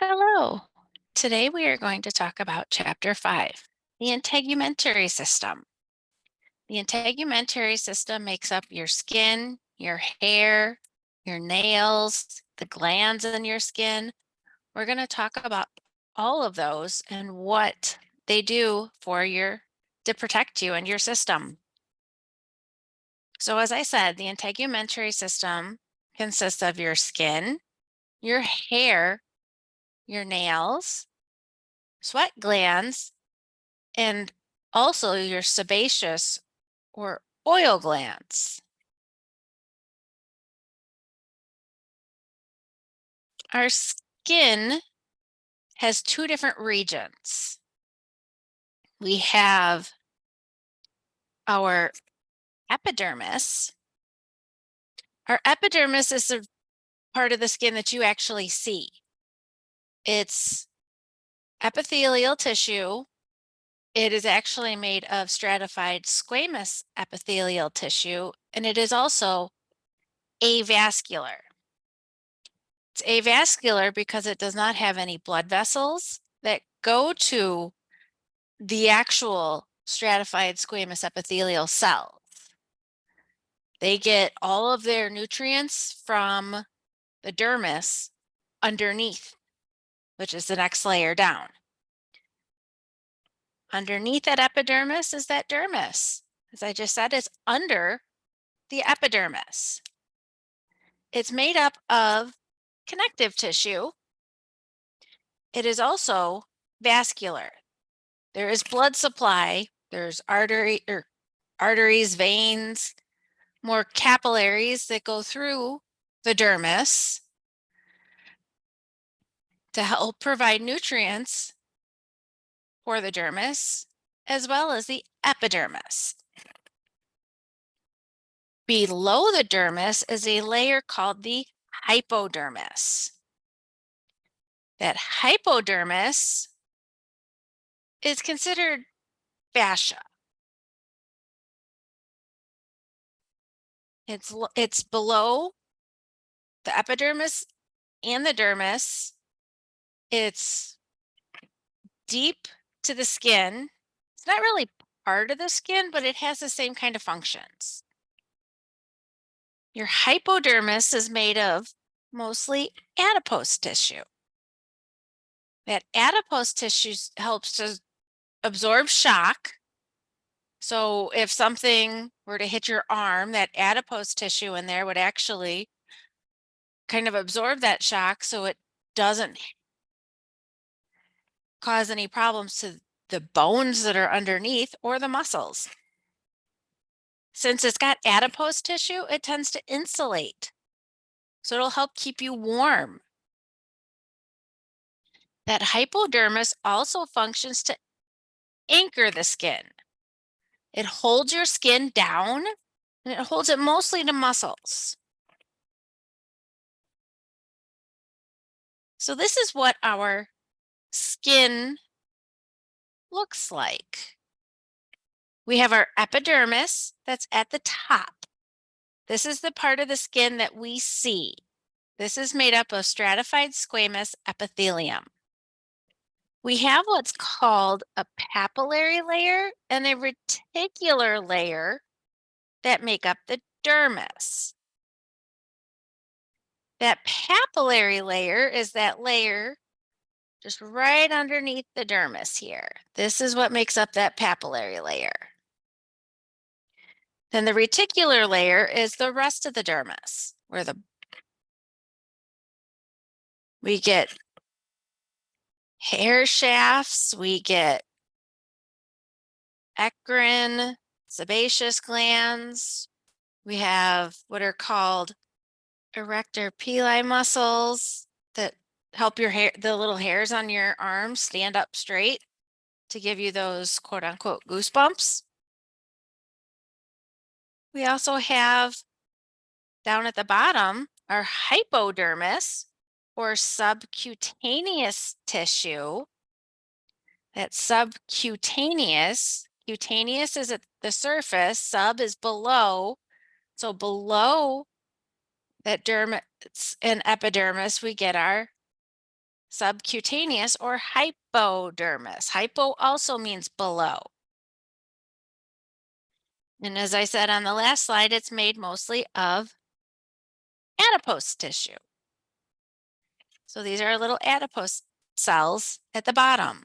Hello. Today we are going to talk about Chapter 5, the integumentary system. The integumentary system makes up your skin, your hair, your nails, the glands in your skin. We're going to talk about all of those and what they do to protect you and your system. So as I said, the integumentary system consists of your skin, your hair, your nails, sweat glands, and also your sebaceous or oil glands. Our skin has two different regions. We have our epidermis. Our epidermis is the part of the skin that you actually see. It's epithelial tissue. It is actually made of stratified squamous epithelial tissue, and it is also avascular. It's avascular because it does not have any blood vessels that go to the actual stratified squamous epithelial cells. They get all of their nutrients from the dermis underneath, which is the next layer down. Underneath that epidermis is that dermis. As I just said, it's under the epidermis. It's made up of connective tissue. It is also vascular. There is blood supply. There's arteries, veins, more capillaries that go through the dermis to help provide nutrients for the dermis, as well as the epidermis. Below the dermis is a layer called the hypodermis. That hypodermis is considered fascia. It's below the epidermis and the dermis. It's deep to the skin. It's not really part of the skin, but it has the same kind of functions. Your hypodermis is made of mostly adipose tissue. That adipose tissue helps to absorb shock. So if something were to hit your arm, that adipose tissue in there would actually kind of absorb that shock so it doesn't cause any problems to the bones that are underneath or the muscles. Since it's got adipose tissue, it tends to insulate. So it'll help keep you warm. That hypodermis also functions to anchor the skin. It holds your skin down and it holds it mostly to muscles. So this is what our skin looks like. We have our epidermis that's at the top. This is the part of the skin that we see. This is made up of stratified squamous epithelium. We have what's called a papillary layer and a reticular layer that make up the dermis. That papillary layer is that layer just right underneath the dermis here. This is what makes up that papillary layer. Then the reticular layer is the rest of the dermis, where we get hair shafts, we get eccrine, sebaceous glands. We have what are called erector pili muscles that help your hair, the little hairs on your arms stand up straight to give you those quote unquote goosebumps. We also have down at the bottom our hypodermis or subcutaneous tissue. That subcutaneous, cutaneous is at the surface, sub is below. So below that dermis and epidermis, we get our subcutaneous or hypodermis. Hypo also means below. And as I said on the last slide, it's made mostly of adipose tissue. So these are little adipose cells at the bottom.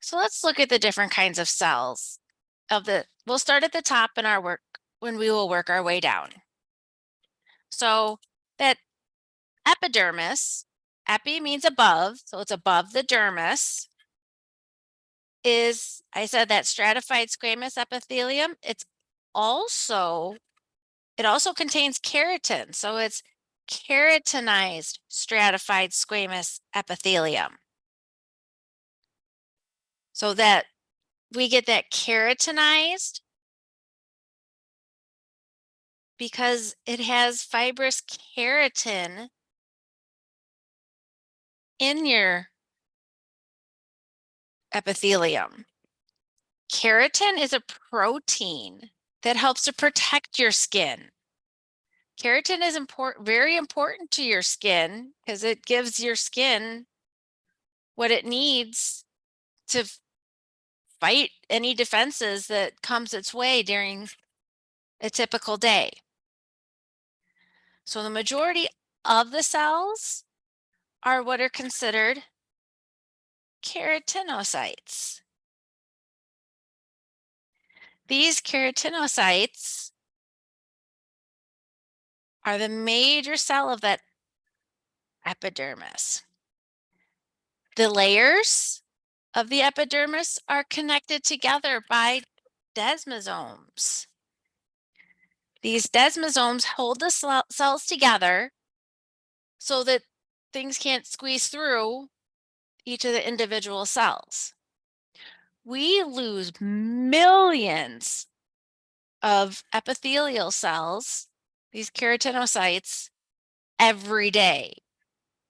So let's look at the different kinds of cells we'll start at the top in our work when we will work our way down. So that epidermis, epi means above, so it's above the dermis, I said that stratified squamous epithelium. It also contains keratin, so it's keratinized stratified squamous epithelium. So that we get that keratinized because it has fibrous keratin in your epithelium. Keratin is a protein that helps to protect your skin. Keratin is very important to your skin because it gives your skin what it needs to fight any defenses that comes its way during a typical day. So the majority of the cells are what are considered keratinocytes. These keratinocytes are the major cell of that epidermis. The layers of the epidermis are connected together by desmosomes. These desmosomes hold the cells together so that things can't squeeze through each of the individual cells. We lose millions of epithelial cells, these keratinocytes, every day.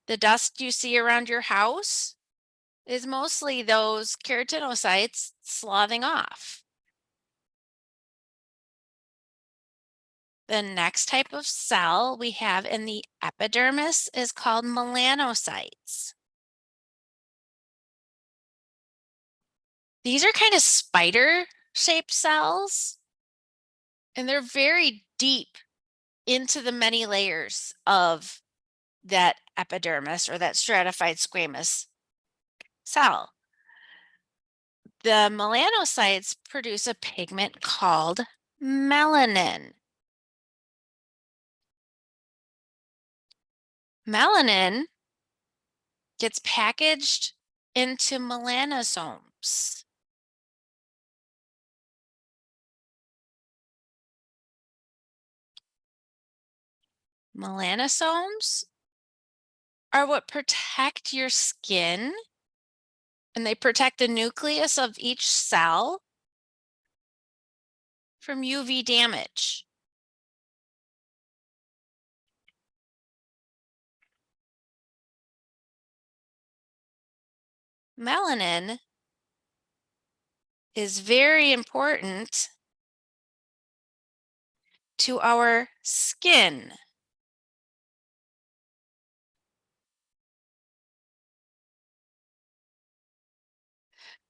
The dust you see around your house is mostly those keratinocytes sloughing off. The next type of cell we have in the epidermis is called melanocytes. These are kind of spider-shaped cells, and they're very deep into the many layers of that epidermis or that stratified squamous cell. The melanocytes produce a pigment called melanin. Melanin gets packaged into melanosomes. Melanosomes are what protect your skin, and they protect the nucleus of each cell from UV damage. Melanin is very important to our skin.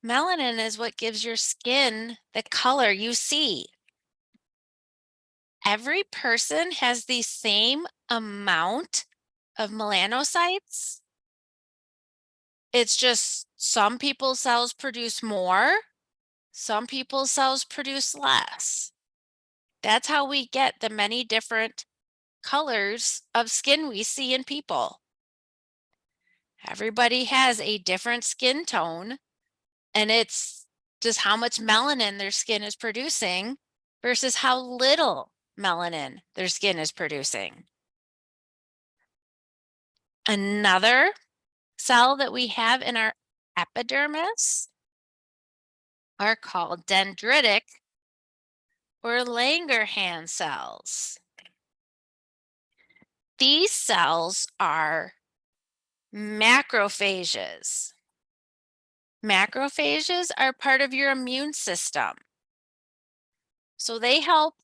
Melanin is what gives your skin the color you see. Every person has the same amount of melanocytes. It's just some people's cells produce more, some people's cells produce less. That's how we get the many different colors of skin we see in people. Everybody has a different skin tone, and it's just how much melanin their skin is producing versus how little melanin their skin is producing. Another cell that we have in our epidermis are called dendritic or Langerhans cells. These cells are macrophages. Macrophages are part of your immune system. So they help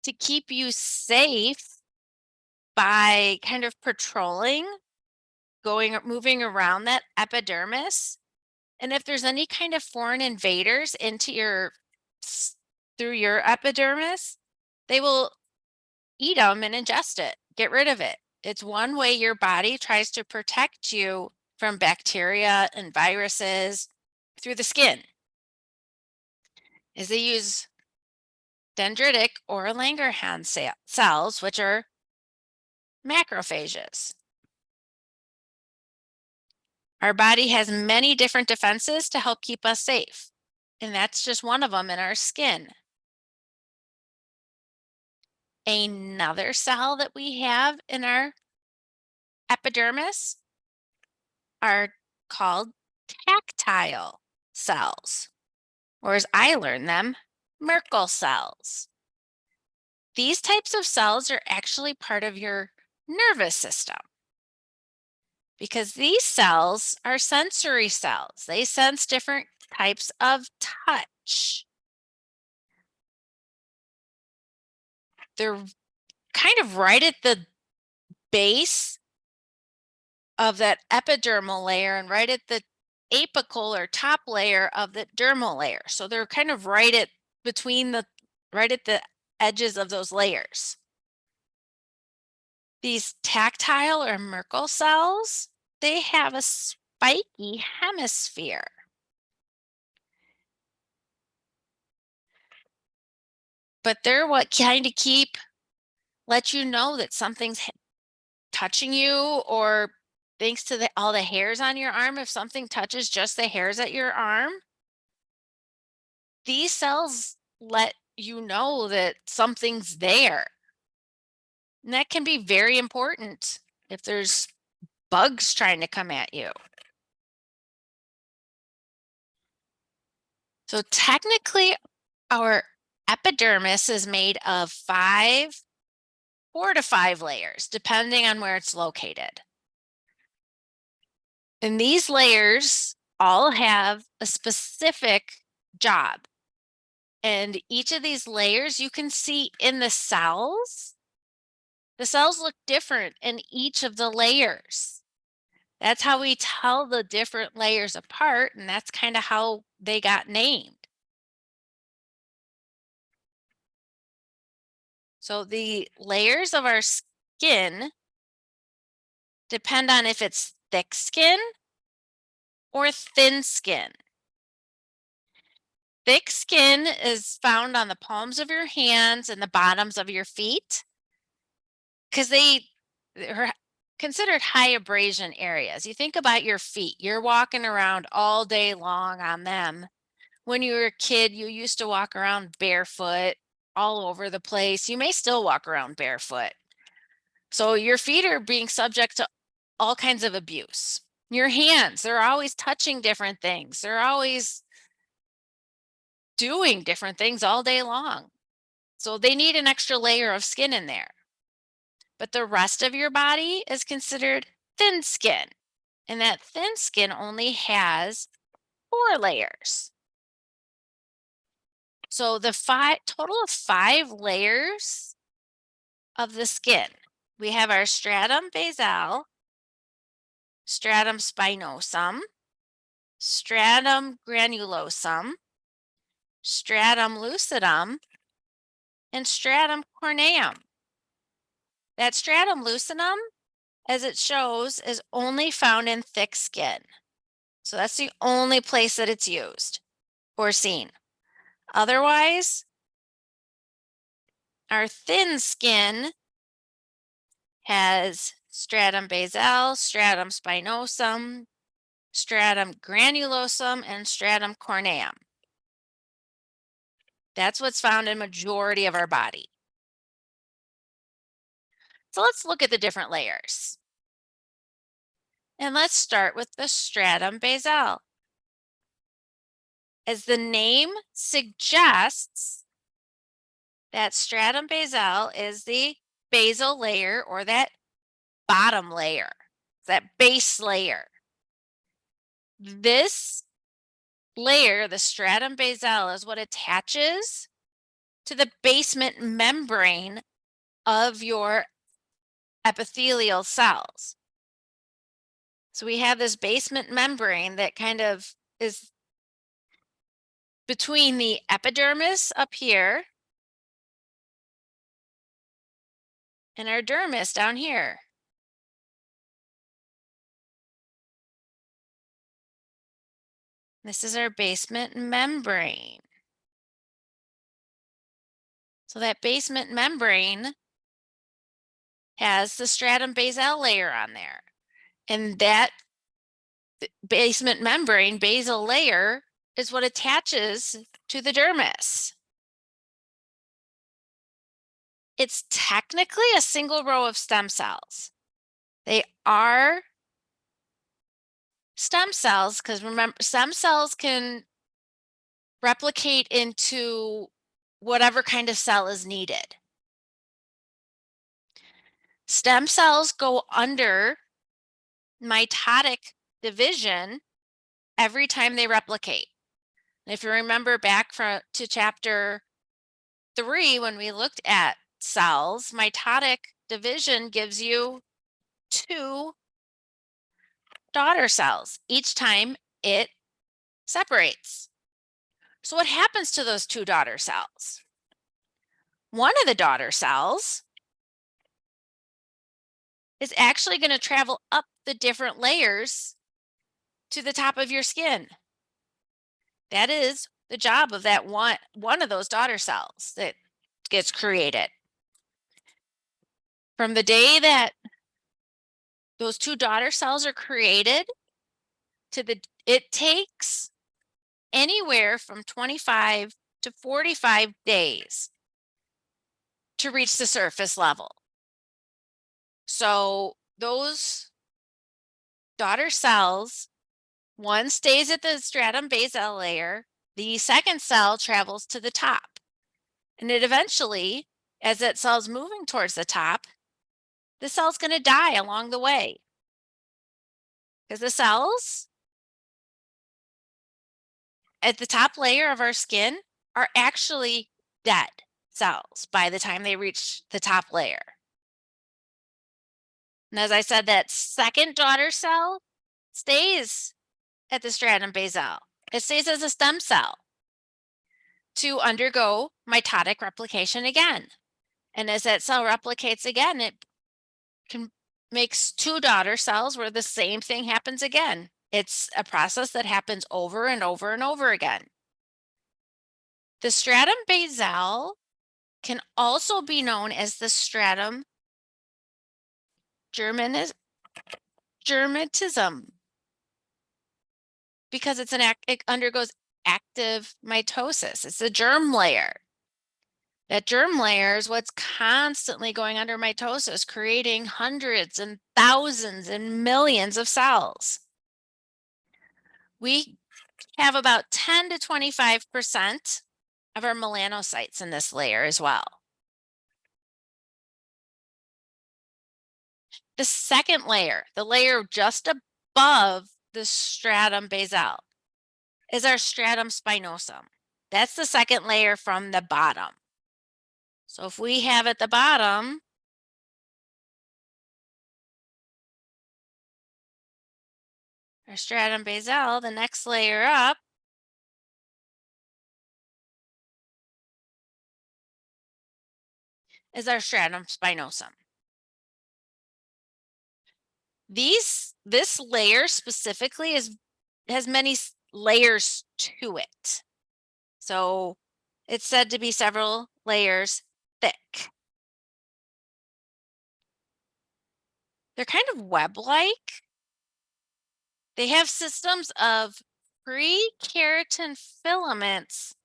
to keep you safe by kind of patrolling, moving around that epidermis. And if there's any kind of foreign invaders into through your epidermis, they will eat them and ingest it, get rid of it. It's one way your body tries to protect you from bacteria and viruses through the skin, is they use dendritic or Langerhans cells, which are macrophages. Our body has many different defenses to help keep us safe, and that's just one of them in our skin. Another cell that we have in our epidermis are called tactile cells, or as I learned them, Merkel cells. These types of cells are actually part of your nervous system because these cells are sensory cells. They sense different types of touch. They're kind of right at the base of that epidermal layer and right at the apical or top layer of the dermal layer. So they're kind of right at the edges of those layers. These tactile or Merkel cells, they have a spiky hemisphere. But they're what kind of let you know that something's touching you, or thanks to all the hairs on your arm, if something touches just the hairs at your arm, these cells let you know that something's there. And that can be very important if there's bugs trying to come at you. So technically, our epidermis is made of 4 to 5 layers, depending on where it's located. And these layers all have a specific job. And each of these layers you can see in the cells look different in each of the layers. That's how we tell the different layers apart, and that's kind of how they got named. So the layers of our skin depend on if it's thick skin or thin skin. Thick skin is found on the palms of your hands and the bottoms of your feet because they're considered high abrasion areas. You think about your feet, you're walking around all day long on them. When you were a kid, you used to walk around barefoot all over the place. You may still walk around barefoot. So your feet are being subject to all kinds of abuse. Your hands, they're always touching different things. They're always doing different things all day long. So they need an extra layer of skin in there. But the rest of your body is considered thin skin. And that thin skin only has 4 layers. So the total of 5 layers of the skin. We have our stratum basal, stratum spinosum, stratum granulosum, stratum lucidum, and stratum corneum. That stratum lucidum, as it shows, is only found in thick skin. So that's the only place that it's used or seen. Otherwise, our thin skin has stratum basal, stratum spinosum, stratum granulosum, and stratum corneum. That's what's found in majority of our body. So let's look at the different layers. And let's start with the stratum basal. As the name suggests, that stratum basal is the basal layer, or that bottom layer, that base layer. This layer, the stratum basal, is what attaches to the basement membrane of your epithelial cells. So we have this basement membrane that kind of is between the epidermis up here and our dermis down here. This is our basement membrane. So that basement membrane has the stratum basal layer on there. And that basement membrane, basal layer, is what attaches to the dermis. It's technically a single row of stem cells. They are stem cells because remember, stem cells can replicate into whatever kind of cell is needed. Stem cells go under mitotic division every time they replicate. And if you remember back to chapter 3, when we looked at cells, mitotic division gives you 2 daughter cells each time it separates. So what happens to those 2 daughter cells? One of the daughter cells is actually going to travel up the different layers to the top of your skin. That is the job of that one of those daughter cells that gets created. From the day that those 2 daughter cells are created it takes anywhere from 25 to 45 days to reach the surface level. So those daughter cells, one stays at the stratum basal layer, the second cell travels to the top. And it eventually, as that cell's moving towards the top, the cell's going to die along the way. Because the cells at the top layer of our skin are actually dead cells by the time they reach the top layer. And as I said, that second daughter cell stays at the stratum basal. It stays as a stem cell to undergo mitotic replication again. And as that cell replicates again, it makes 2 daughter cells where the same thing happens again. It's a process that happens over and over and over again. The stratum basal can also be known as the stratum germatism because it undergoes active mitosis. It's the germ layer. That germ layer is what's constantly going under mitosis, creating hundreds and thousands and millions of cells. We have about 10 to 25% of our melanocytes in this layer as well. The second layer, the layer just above the stratum basal, is our stratum spinosum. That's the second layer from the bottom. So if we have at the bottom our stratum basal, the next layer up is our stratum spinosum. This layer specifically has many layers to it. So it's said to be several layers thick. They're kind of web-like. They have systems of pre-keratin filaments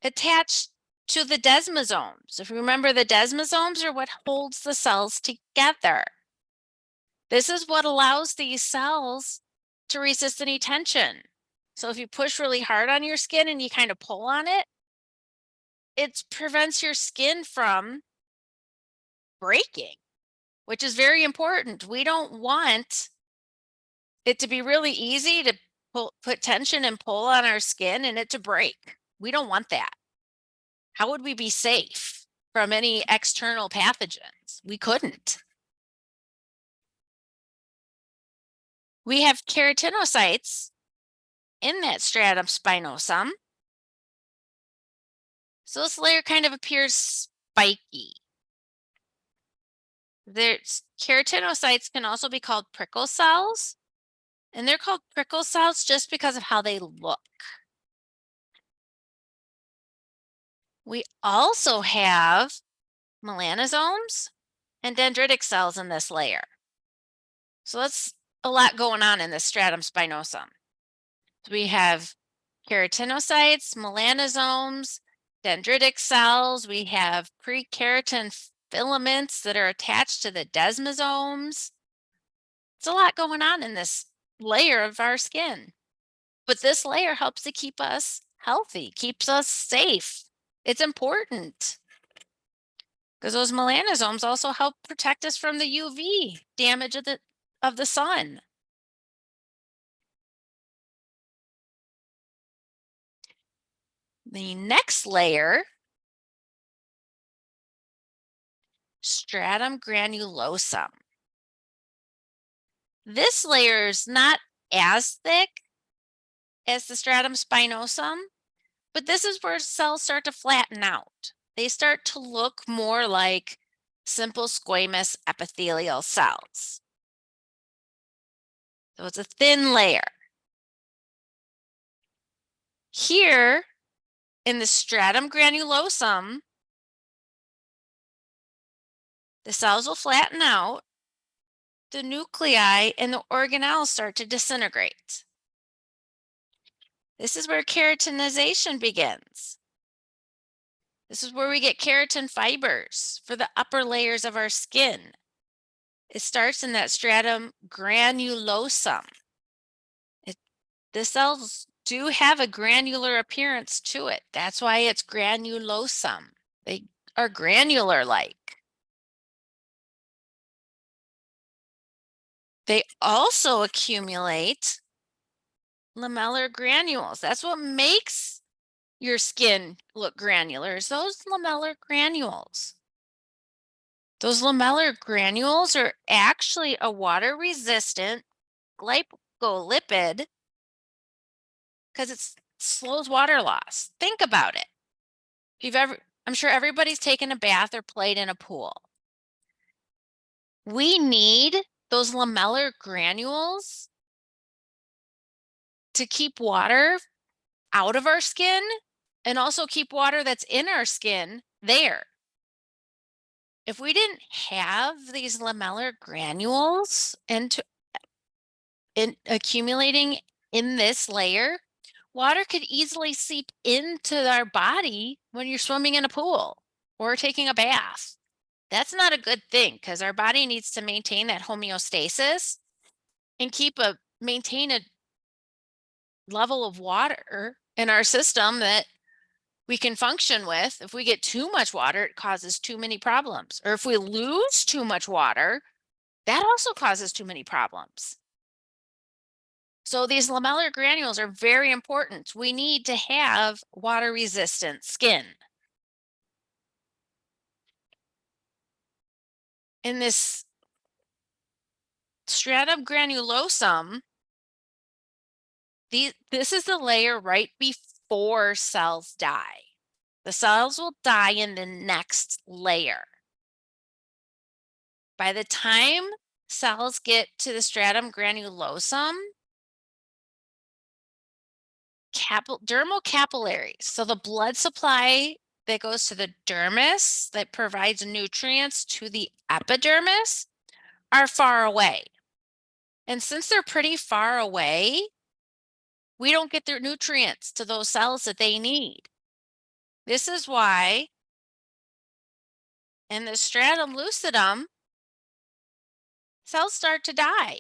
attached to the desmosomes. If you remember, the desmosomes are what holds the cells together. This is what allows these cells to resist any tension. So if you push really hard on your skin and you kind of pull on it, it prevents your skin from breaking, which is very important. We don't want it to be really easy to put tension and pull on our skin and it to break. We don't want that. How would we be safe from any external pathogens? We couldn't. We have keratinocytes in that stratum spinosum. So this layer kind of appears spiky. There's keratinocytes can also be called prickle cells, and they're called prickle cells just because of how they look. We also have melanosomes and dendritic cells in this layer. So that's a lot going on in the stratum spinosum. We have keratinocytes, melanosomes, dendritic cells. We have pre-keratin filaments that are attached to the desmosomes. It's a lot going on in this layer of our skin. But this layer helps to keep us healthy, keeps us safe. It's important because those melanosomes also help protect us from the UV damage of the sun. The next layer, stratum granulosum. This layer is not as thick as the stratum spinosum, but this is where cells start to flatten out. They start to look more like simple squamous epithelial cells. So it's a thin layer. Here in the stratum granulosum, the cells will flatten out, the nuclei and the organelles start to disintegrate. This is where keratinization begins. This is where we get keratin fibers for the upper layers of our skin. It starts in that stratum granulosum. The cells do have a granular appearance to it. That's why it's granulosum. They are granular-like. They also accumulate lamellar granules. That's what makes your skin look granular, is those lamellar granules. Those lamellar granules are actually a water-resistant glycolipid because it slows water loss. Think about it. I'm sure everybody's taken a bath or played in a pool. We need those lamellar granules to keep water out of our skin and also keep water that's in our skin there. If we didn't have these lamellar granules accumulating in this layer, water could easily seep into our body when you're swimming in a pool or taking a bath. That's not a good thing because our body needs to maintain that homeostasis and maintain a level of water in our system that we can function with. If we get too much water, it causes too many problems. Or if we lose too much water, that also causes too many problems. So these lamellar granules are very important. We need to have water-resistant skin. In this stratum granulosum, this is the layer right before cells die. The cells will die in the next layer. By the time cells get to the stratum granulosum, dermal capillaries, so the blood supply that goes to the dermis that provides nutrients to the epidermis, are far away. And since they're pretty far away, we don't get their nutrients to those cells that they need. This is why in the stratum lucidum, cells start to die.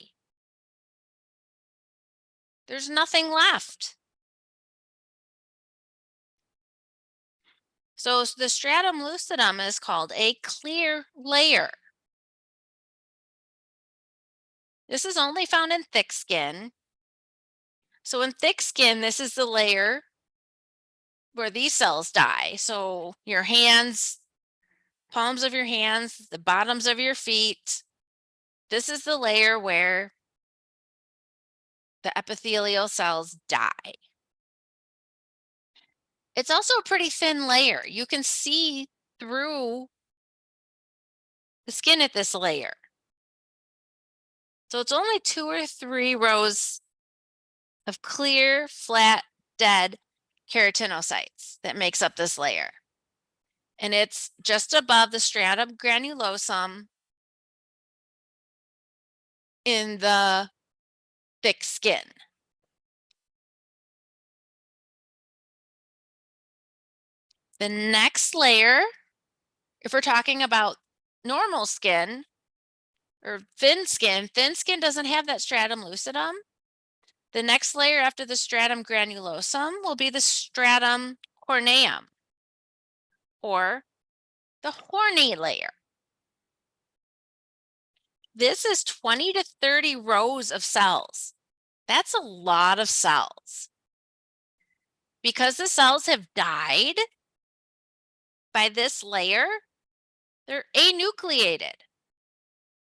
There's nothing left. So the stratum lucidum is called a clear layer. This is only found in thick skin. So in thick skin, this is the layer where these cells die. So your hands, palms of your hands, the bottoms of your feet. This is the layer where the epithelial cells die. It's also a pretty thin layer. You can see through the skin at this layer. So it's only 2 or 3 rows of clear, flat, dead keratinocytes that makes up this layer. And it's just above the stratum granulosum in the thick skin. The next layer, if we're talking about normal skin or thin skin doesn't have that stratum lucidum. The next layer after the stratum granulosum will be the stratum corneum, or the horny layer. This is 20 to 30 rows of cells. That's a lot of cells. Because the cells have died by this layer, they're anucleated.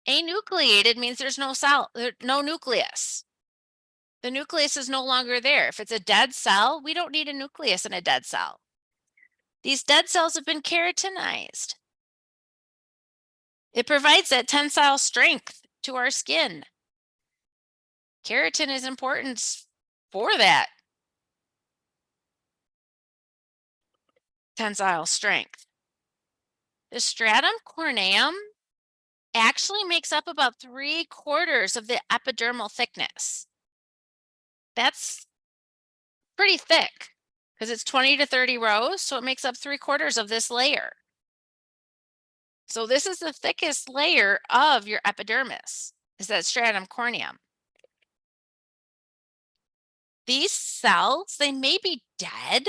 Anucleated means there's no cell, no nucleus. The nucleus is no longer there. If it's a dead cell, we don't need a nucleus in a dead cell. These dead cells have been keratinized. It provides that tensile strength to our skin. Keratin is important for that tensile strength. The stratum corneum actually makes up about 3/4 of the epidermal thickness. That's pretty thick because it's 20 to 30 rows, so it makes up 3/4 of this layer. So this is the thickest layer of your epidermis, is that stratum corneum. These cells, they may be dead,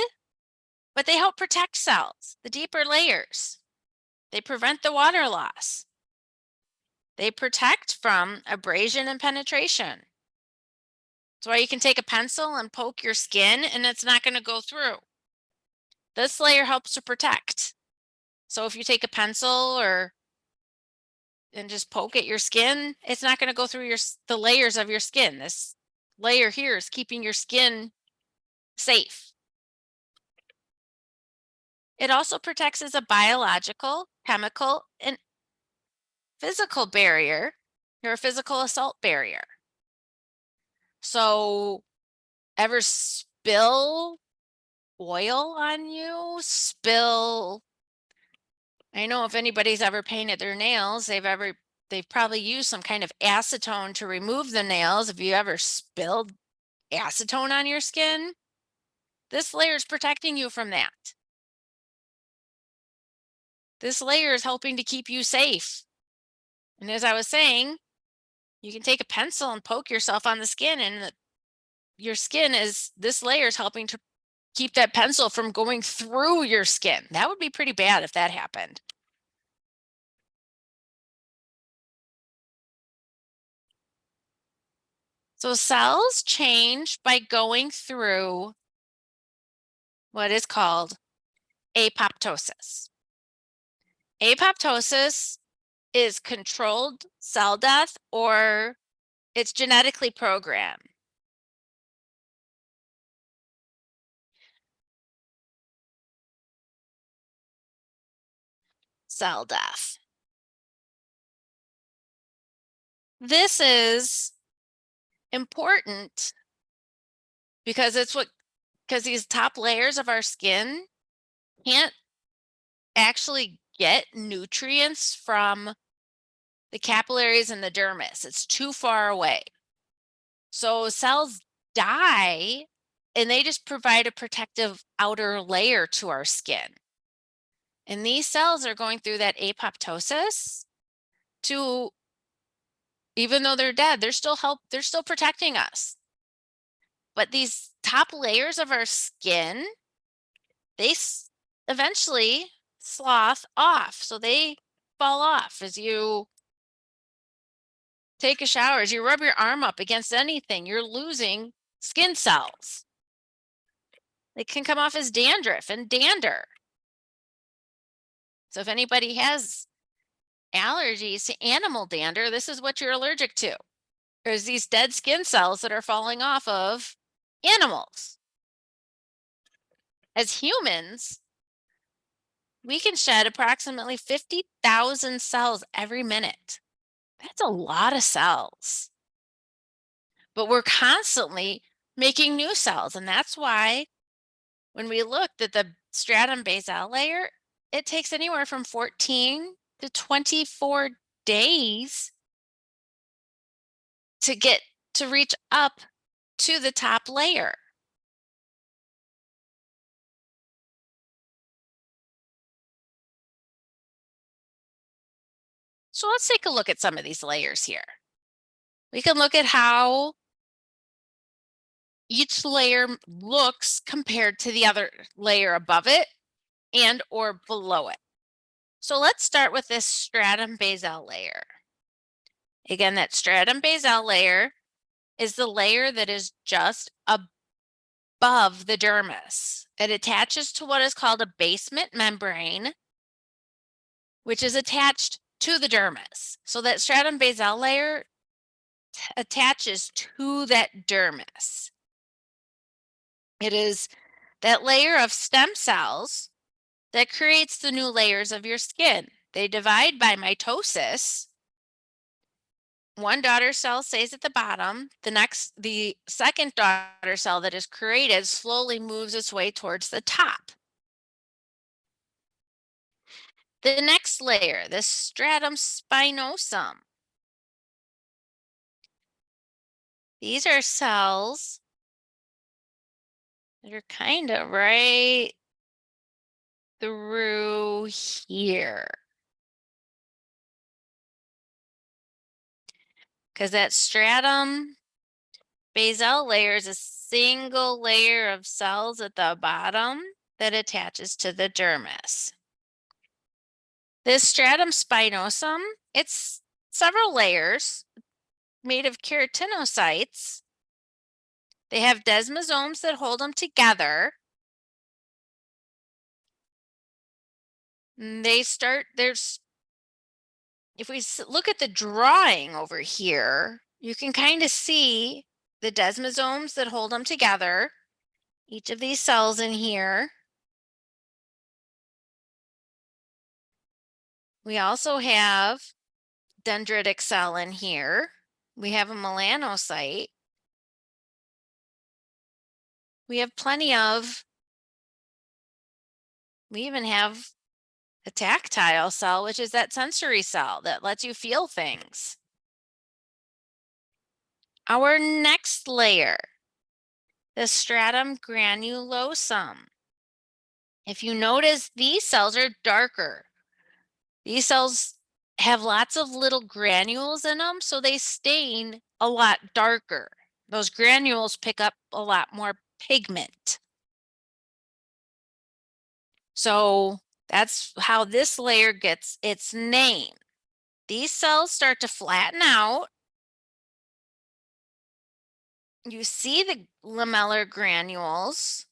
but they help protect cells, the deeper layers. They prevent the water loss. They protect from abrasion and penetration. That's why you can take a pencil and poke your skin and it's not going to go through. This layer helps to protect. So if you take a pencil and just poke at your skin, it's not going to go through the layers of your skin. This layer here is keeping your skin safe. It also protects as a biological, chemical, and physical barrier, or a physical assault barrier. So ever spill oil on you? I know if anybody's ever painted their nails, they've probably used some kind of acetone to remove the nails. If you ever spilled acetone on your skin, this layer is protecting you from that. This layer is helping to keep you safe. And as I was saying, you can take a pencil and poke yourself on the skin, and this layer is helping to keep that pencil from going through your skin. That would be pretty bad if that happened. So cells change by going through what is called apoptosis. Apoptosis is controlled cell death, or it's genetically programmed. Cell death. This is important because these top layers of our skin can't actually get nutrients from the capillaries and the dermis. It's too far away. So cells die and they just provide a protective outer layer to our skin. And these cells are going through that apoptosis to, even though they're dead, they're still protecting us. But these top layers of our skin, they eventually slough off. So they fall off as you take a shower, as you rub your arm up against anything, you're losing skin cells. They can come off as dandruff and dander. So if anybody has allergies to animal dander, this is what you're allergic to. There's these dead skin cells that are falling off of animals. As humans, we can shed approximately 50,000 cells every minute. That's a lot of cells. But we're constantly making new cells. And that's why when we looked at the stratum basal layer, it takes anywhere from 14 to 24 days to get to reach up to the top layer. So let's take a look at some of these layers here. We can look at how each layer looks compared to the other layer above it and or below it. So let's start with this stratum basal layer. Again, that stratum basal layer is the layer that is just above the dermis. It attaches to what is called a basement membrane, which is attached to the dermis. So that stratum basal layer attaches to that dermis. It is that layer of stem cells that creates the new layers of your skin. They divide by mitosis. One daughter cell stays at the bottom. The second daughter cell that is created slowly moves its way towards the top. The next layer, the stratum spinosum. These are cells that are kind of right through here. Because that stratum basal layer is a single layer of cells at the bottom that attaches to the dermis. This stratum spinosum, it's several layers made of keratinocytes. They have desmosomes that hold them together. If we look at the drawing over here, you can kind of see the desmosomes that hold them together, each of these cells in here. We also have dendritic cell in here. We have a melanocyte. We have we even have a tactile cell, which is that sensory cell that lets you feel things. Our next layer, the stratum granulosum. If you notice, these cells are darker. These cells have lots of little granules in them, so they stain a lot darker. Those granules pick up a lot more pigment. So that's how this layer gets its name. These cells start to flatten out. You see the lamellar granules.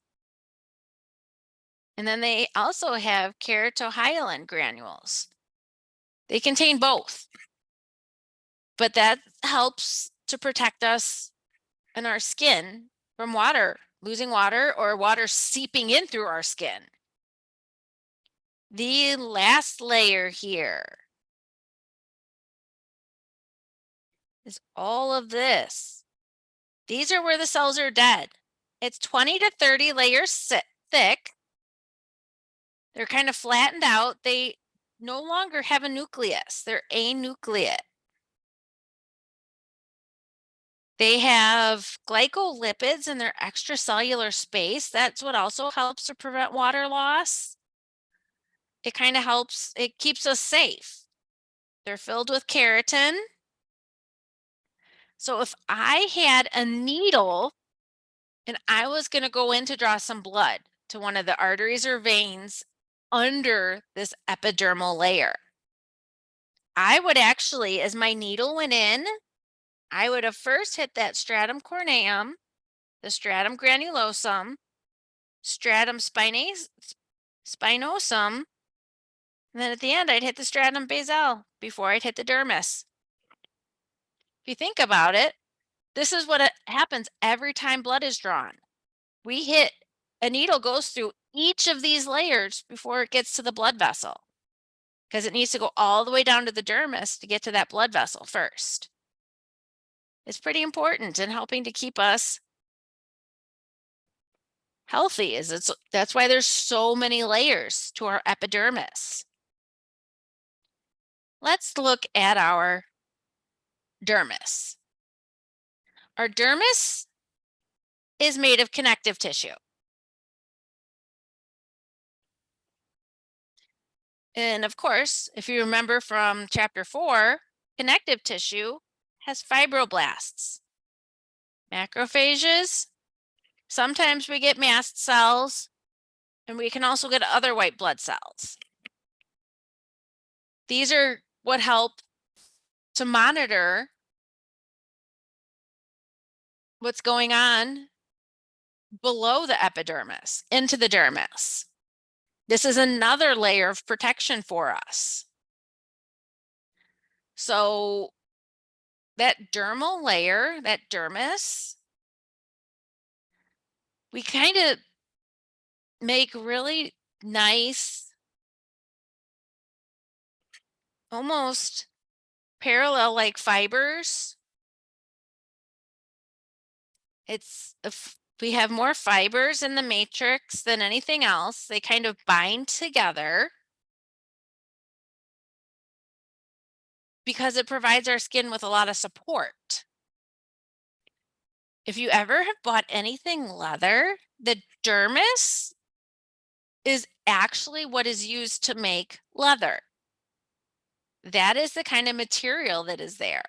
And then they also have keratohyalin granules. They contain both. But that helps to protect us and our skin from losing water or water seeping in through our skin. The last layer here is all of this. These are where the cells are dead. It's 20 to 30 layers thick. They're kind of flattened out. They no longer have a nucleus. They're anucleate. They have glycolipids in their extracellular space. That's what also helps to prevent water loss. It kind of helps, it keeps us safe. They're filled with keratin. So if I had a needle and I was going to go in to draw some blood to one of the arteries or veins under this epidermal layer, I would actually, as my needle went in, I would have first hit that stratum corneum, the stratum granulosum, stratum spinosum, And then at the end, I'd hit the stratum basale before I'd hit the dermis. If you think about it, this is what happens every time blood is drawn. A needle goes through each of these layers before it gets to the blood vessel, because it needs to go all the way down to the dermis to get to that blood vessel first. It's pretty important in helping to keep us healthy. That's why there's so many layers to our epidermis. Let's look at our dermis. Our dermis is made of connective tissue. And of course, if you remember from chapter 4, connective tissue has fibroblasts, macrophages. Sometimes we get mast cells, and we can also get other white blood cells. These are what help to monitor what's going on below the epidermis into the dermis. This is another layer of protection for us. So that dermal layer, that dermis, we kind of make really nice, almost parallel like fibers. We have more fibers in the matrix than anything else. They kind of bind together because it provides our skin with a lot of support. If you ever have bought anything leather, the dermis is actually what is used to make leather. That is the kind of material that is there.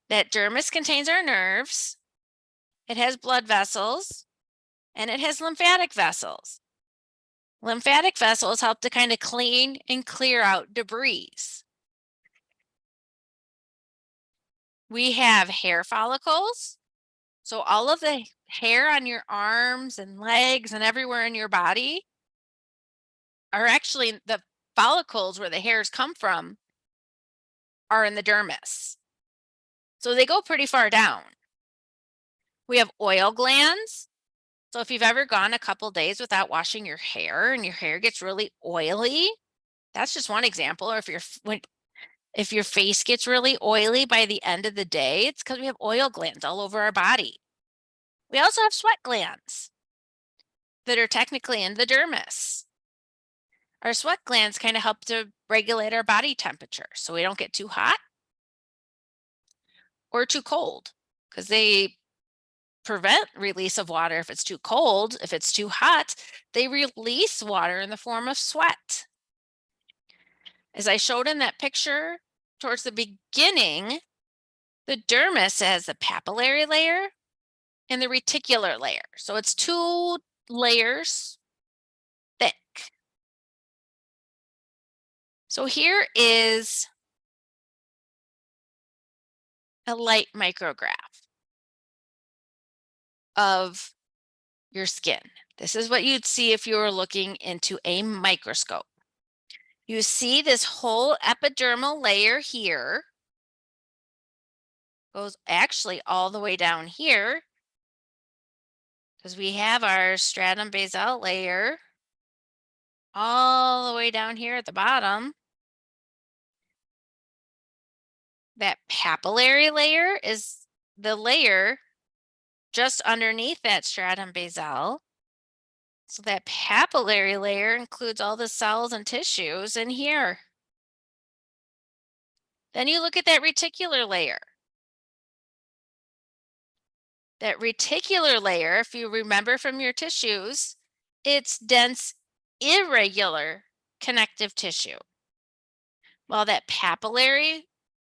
That dermis contains our nerves, it has blood vessels, and it has lymphatic vessels. Lymphatic vessels help to kind of clean and clear out debris. We have hair follicles. So all of the hair on your arms and legs and everywhere in your body are actually the follicles where the hairs come from are in the dermis. So they go pretty far down. We have oil glands. So if you've ever gone a couple days without washing your hair and your hair gets really oily, that's just one example. Or if your face gets really oily by the end of the day, it's because we have oil glands all over our body. We also have sweat glands that are technically in the dermis. Our sweat glands kind of help to regulate our body temperature so we don't get too hot or too cold, because they prevent release of water if it's too cold. If it's too hot, they release water in the form of sweat. As I showed in that picture towards the beginning, the dermis has the papillary layer and the reticular layer. So it's 2 layers thick. So here is a light micrograph of your skin. This is what you'd see if you were looking into a microscope. You see this whole epidermal layer here goes actually all the way down here, because we have our stratum basale layer all the way down here at the bottom. That papillary layer is the layer just underneath that stratum basale. So that papillary layer includes all the cells and tissues in here. Then you look at that reticular layer. That reticular layer, if you remember from your tissues, it's dense, irregular connective tissue. While that papillary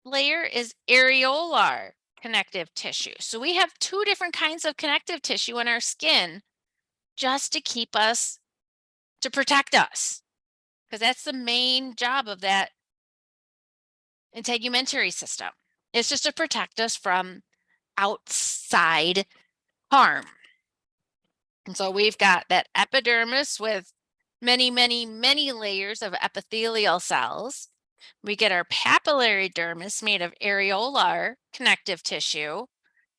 layer is areolar connective tissue. So we have 2 different kinds of connective tissue in our skin just to keep us, to protect us, because that's the main job of that integumentary system. It's just to protect us from outside harm. And so we've got that epidermis with many, many, many layers of epithelial cells. We get our papillary dermis made of areolar connective tissue.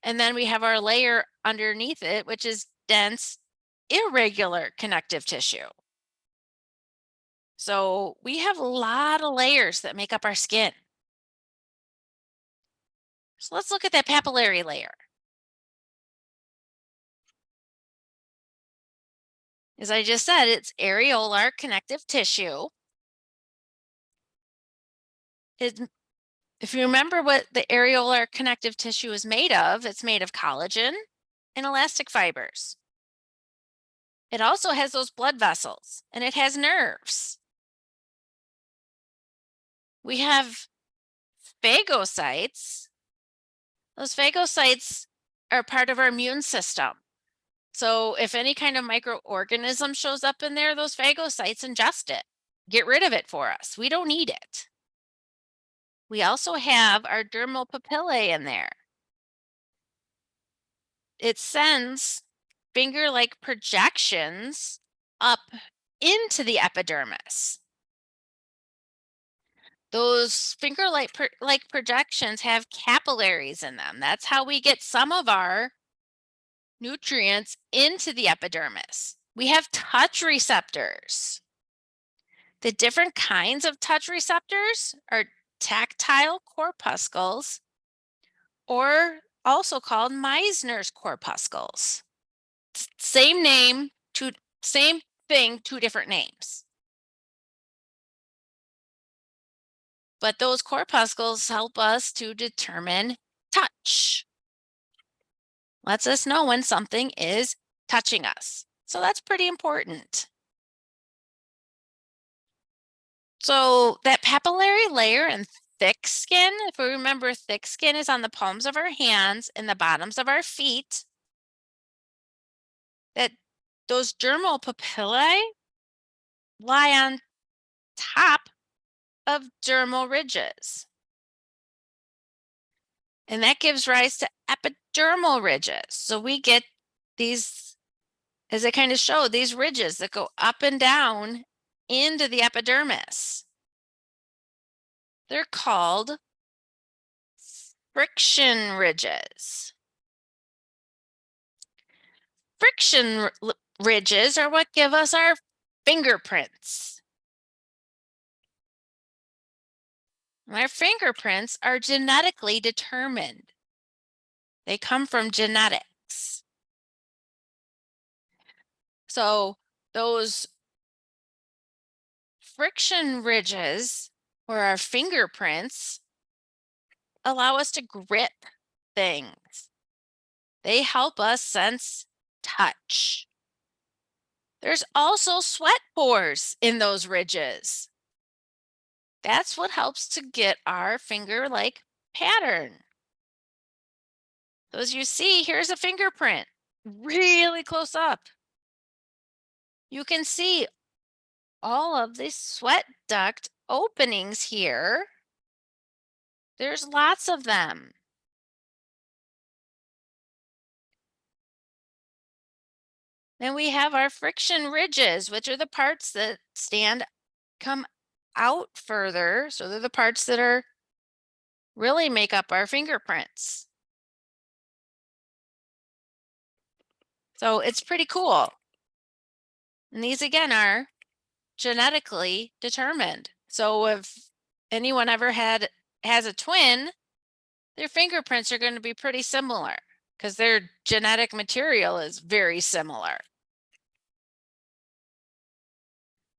And then we have our layer underneath it, which is dense, irregular connective tissue. So we have a lot of layers that make up our skin. So let's look at that papillary layer. As I just said, it's areolar connective tissue. If you remember what the areolar connective tissue is made of, it's made of collagen and elastic fibers. It also has those blood vessels and it has nerves. We have phagocytes. Those phagocytes are part of our immune system. So if any kind of microorganism shows up in there, those phagocytes ingest it, get rid of it for us. We don't need it. We also have our dermal papillae in there. It sends finger-like projections up into the epidermis. Those finger-like projections have capillaries in them. That's how we get some of our nutrients into the epidermis. We have touch receptors. The different kinds of touch receptors are tactile corpuscles, or also called Meissner's corpuscles. Same name, same thing, two different names. But those corpuscles help us to determine touch. Lets us know when something is touching us. So that's pretty important. So that papillary layer and thick skin, if we remember, thick skin is on the palms of our hands and the bottoms of our feet. That those dermal papillae lie on top of dermal ridges. And that gives rise to epidermal ridges. So we get these, as I kind of showed, these ridges that go up and down into the epidermis. They're called friction ridges. Friction ridges are what give us our fingerprints. Our fingerprints are genetically determined. They come from genetics. So those friction ridges, or our fingerprints, allow us to grip things. They help us sense touch. There's also sweat pores in those ridges. That's what helps to get our finger-like pattern. So as you see, here's a fingerprint, really close up. You can see all of these sweat duct openings here. There's lots of them. Then we have our friction ridges, which are the parts that come out further. So they're the parts that are really make up our fingerprints. So it's pretty cool. And these again are genetically determined. So if anyone ever has a twin, their fingerprints are going to be pretty similar because their genetic material is very similar.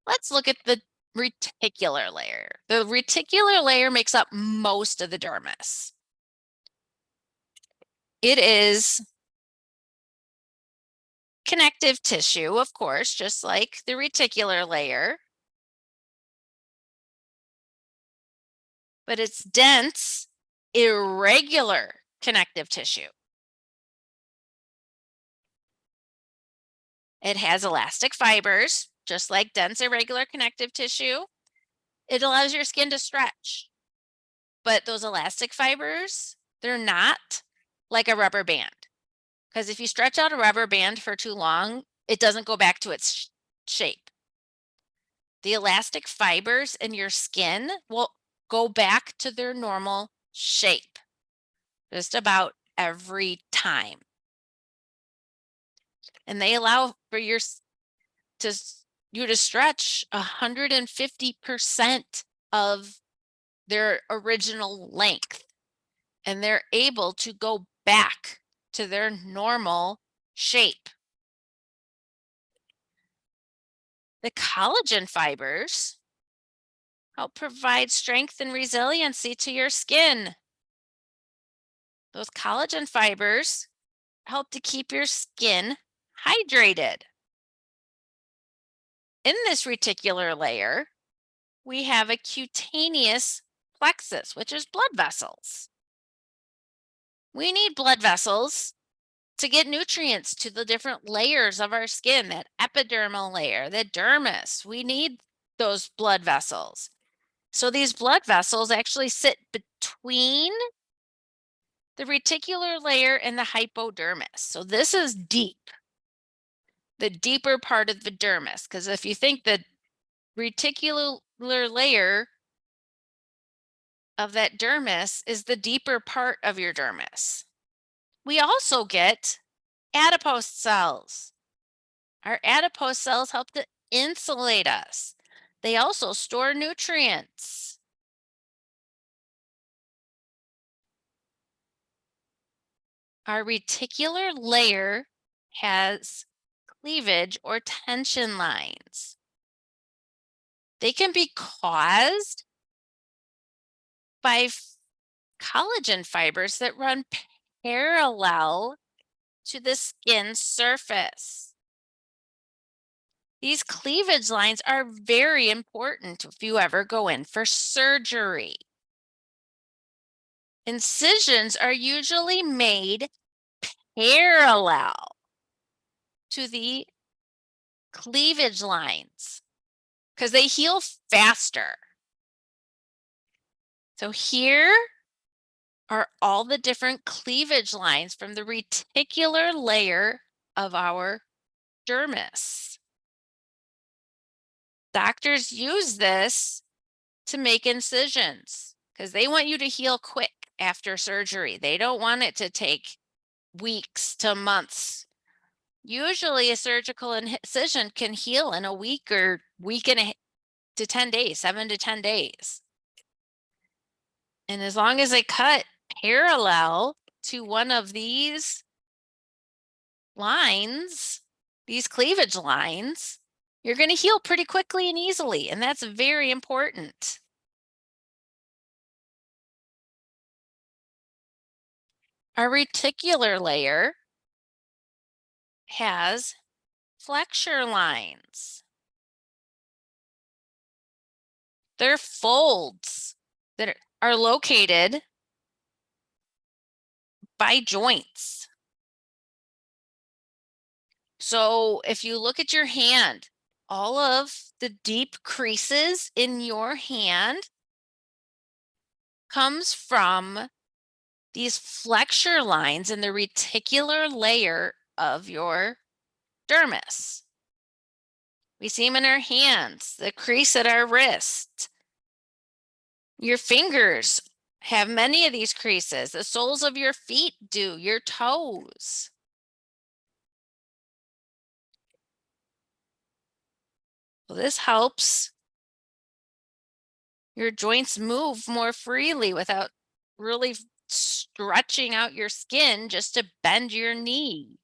Let's look at the reticular layer. The reticular layer makes up most of the dermis. It is connective tissue, of course, just like the reticular layer. But it's dense, irregular connective tissue. It has elastic fibers, just like dense, irregular connective tissue. It allows your skin to stretch. But those elastic fibers, they're not like a rubber band. Because if you stretch out a rubber band for too long, it doesn't go back to its shape. the elastic fibers in your skin will go back to their normal shape just about every time. And they allow for to you to stretch 150% of their original length, and they're able to go back to their normal shape. The collagen fibers help provide strength and resiliency to your skin. Those collagen fibers help to keep your skin hydrated. In this reticular layer, we have a cutaneous plexus, which is blood vessels. We need blood vessels to get nutrients to the different layers of our skin, that epidermal layer, the dermis. We need those blood vessels. So these blood vessels actually sit between the reticular layer and the hypodermis. So this is deep, the deeper part of the dermis, because if you think the reticular layer of that dermis is the deeper part of your dermis. We also get adipose cells. Our adipose cells help to insulate us. They also store nutrients. Our reticular layer has cleavage or tension lines. They can be caused by collagen fibers that run parallel to the skin surface. These cleavage lines are very important if you ever go in for surgery. Incisions are usually made parallel to the cleavage lines because they heal faster. So here are all the different cleavage lines from the reticular layer of our dermis. Doctors use this to make incisions because they want you to heal quick after surgery. They don't want it to take weeks to months. Usually a surgical incision can heal in a week or to 10 days, 7 to 10 days. And as long as they cut parallel to one of these lines, these cleavage lines, you're going to heal pretty quickly and easily, and that's very important. Our reticular layer has flexure lines. They're folds that are located by joints. So if you look at your hand, all of the deep creases in your hand comes from these flexure lines in the reticular layer of your dermis. We see them in our hands, the crease at our wrist. Your fingers have many of these creases. The soles of your feet do, your toes. Well, this helps your joints move more freely without really stretching out your skin just to bend your knee.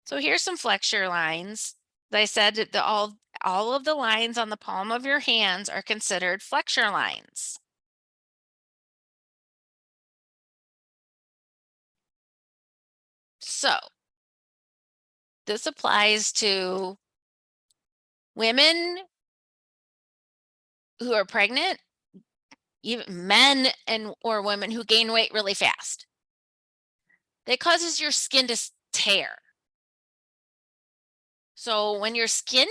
So here's some flexure lines. As I said, all of the lines on the palm of your hands are considered flexure lines. So this applies to women who are pregnant, even men and or women who gain weight really fast. That causes your skin to tear. So when your skin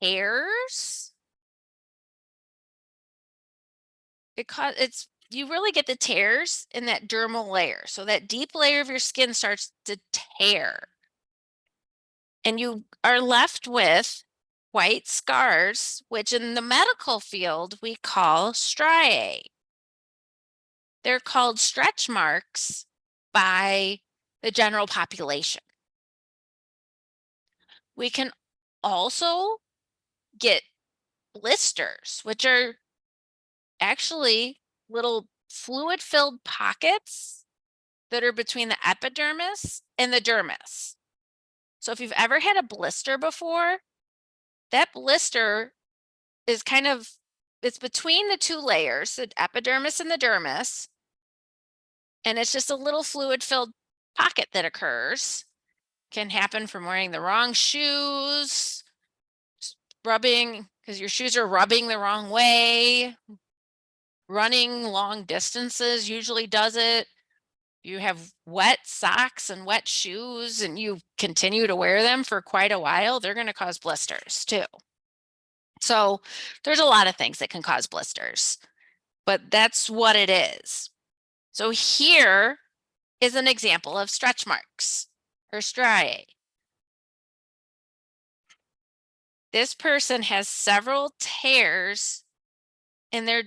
tears, it's you really get the tears in that dermal layer. So that deep layer of your skin starts to tear. And you are left with white scars, which in the medical field we call striae. They're called stretch marks by the general population. We can also get blisters, which are actually little fluid-filled pockets that are between the epidermis and the dermis. So if you've ever had a blister before, that blister is it's between the two layers, the epidermis and the dermis, and it's just a little fluid-filled pocket that occurs. Can happen from wearing the wrong shoes, rubbing, because your shoes are rubbing the wrong way, running long distances usually does it. You have wet socks and wet shoes and you continue to wear them for quite a while, they're going to cause blisters too. So there's a lot of things that can cause blisters, but that's what it is. So here is an example of stretch marks or striae. This person has several tears in their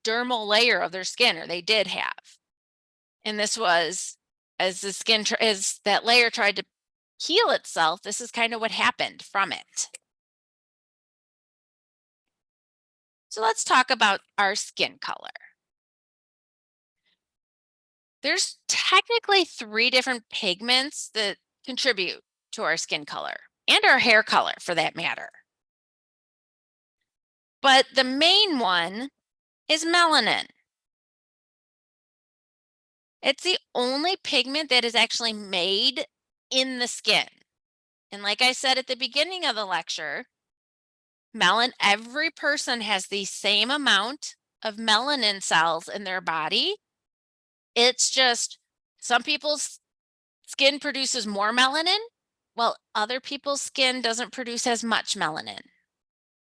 dermal layer of their skin, or they did have. And this was, as the skin, as that layer tried to heal itself, this is kind of what happened from it. So let's talk about our skin color. There's technically 3 different pigments that contribute to our skin color and our hair color for that matter. But the main one is melanin. It's the only pigment that is actually made in the skin. And like I said at the beginning of the lecture, every person has the same amount of melanin cells in their body. It's just some people's skin produces more melanin, while other people's skin doesn't produce as much melanin.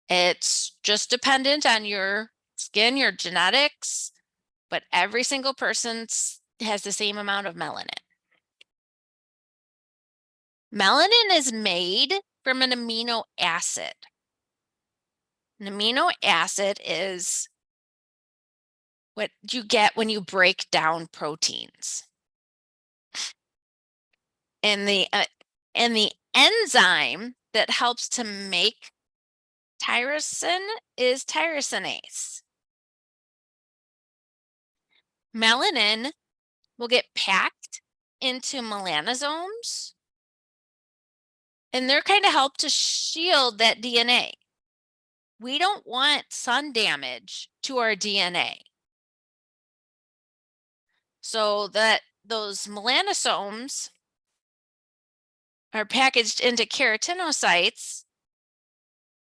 It's just dependent on your skin, your genetics, but every single person has the same amount of melanin. Melanin is made from an amino acid. An amino acid is what you get when you break down proteins. And the enzyme that helps to make tyrosine is tyrosinase. Melanin will get packed into melanosomes, and they're kind of help to shield that DNA. We don't want sun damage to our DNA. So that those melanosomes are packaged into keratinocytes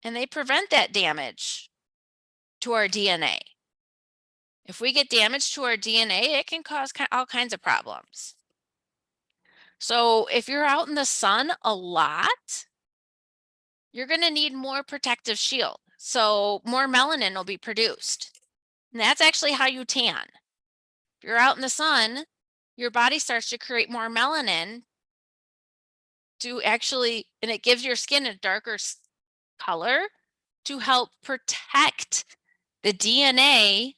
and they prevent that damage to our DNA. If we get damage to our DNA, it can cause all kinds of problems. So if you're out in the sun a lot, you're going to need more protective shield. So more melanin will be produced. And that's actually how you tan. If you're out in the sun, your body starts to create more melanin and it gives your skin a darker color to help protect the DNA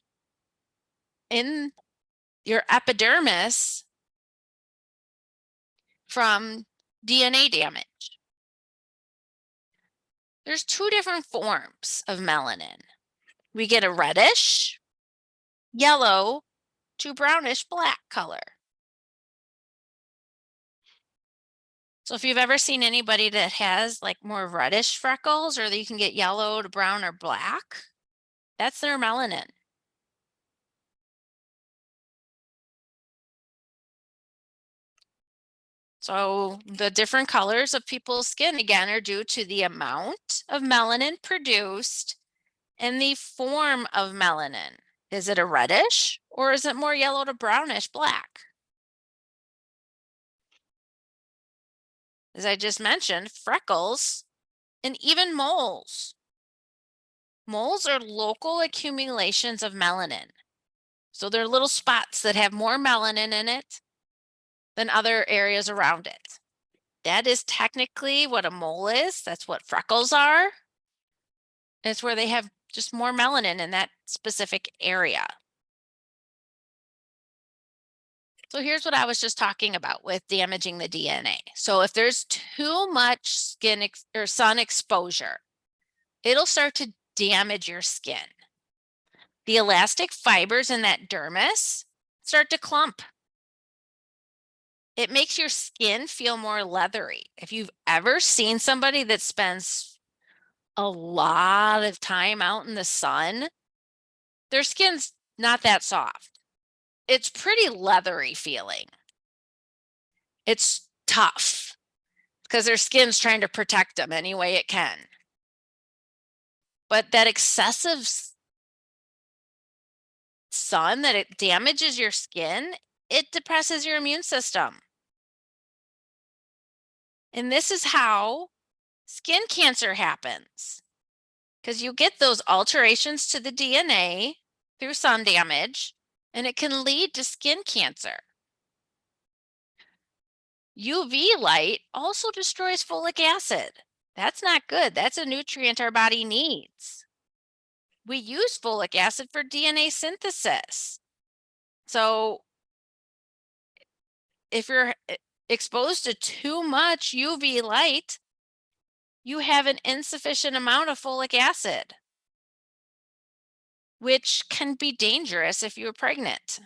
in your epidermis from DNA damage. There's 2 different forms of melanin. We get a reddish, yellow to brownish black color. So if you've ever seen anybody that has like more reddish freckles, or that you can get yellow to brown or black, that's their melanin. So the different colors of people's skin, again, are due to the amount of melanin produced and the form of melanin. Is it a reddish or is it more yellow to brownish black? As I just mentioned, freckles and even moles. Moles are local accumulations of melanin. So they're little spots that have more melanin in it than other areas around it. That is technically what a mole is. That's what freckles are. It's where they have just more melanin in that specific area. So here's what I was just talking about with damaging the DNA. So if there's too much skin or sun exposure, it'll start to damage your skin. The elastic fibers in that dermis start to clump. It makes your skin feel more leathery. If you've ever seen somebody that spends a lot of time out in the sun, their skin's not that soft. It's pretty leathery feeling. It's tough because their skin's trying to protect them any way it can. But that excessive sun, that it damages your skin, it depresses your immune system. And this is how skin cancer happens. Because you get those alterations to the DNA through sun damage, and it can lead to skin cancer. UV light also destroys folic acid. That's not good. That's a nutrient our body needs. We use folic acid for DNA synthesis. So if you're exposed to too much UV light, you have an insufficient amount of folic acid, which can be dangerous if you're pregnant.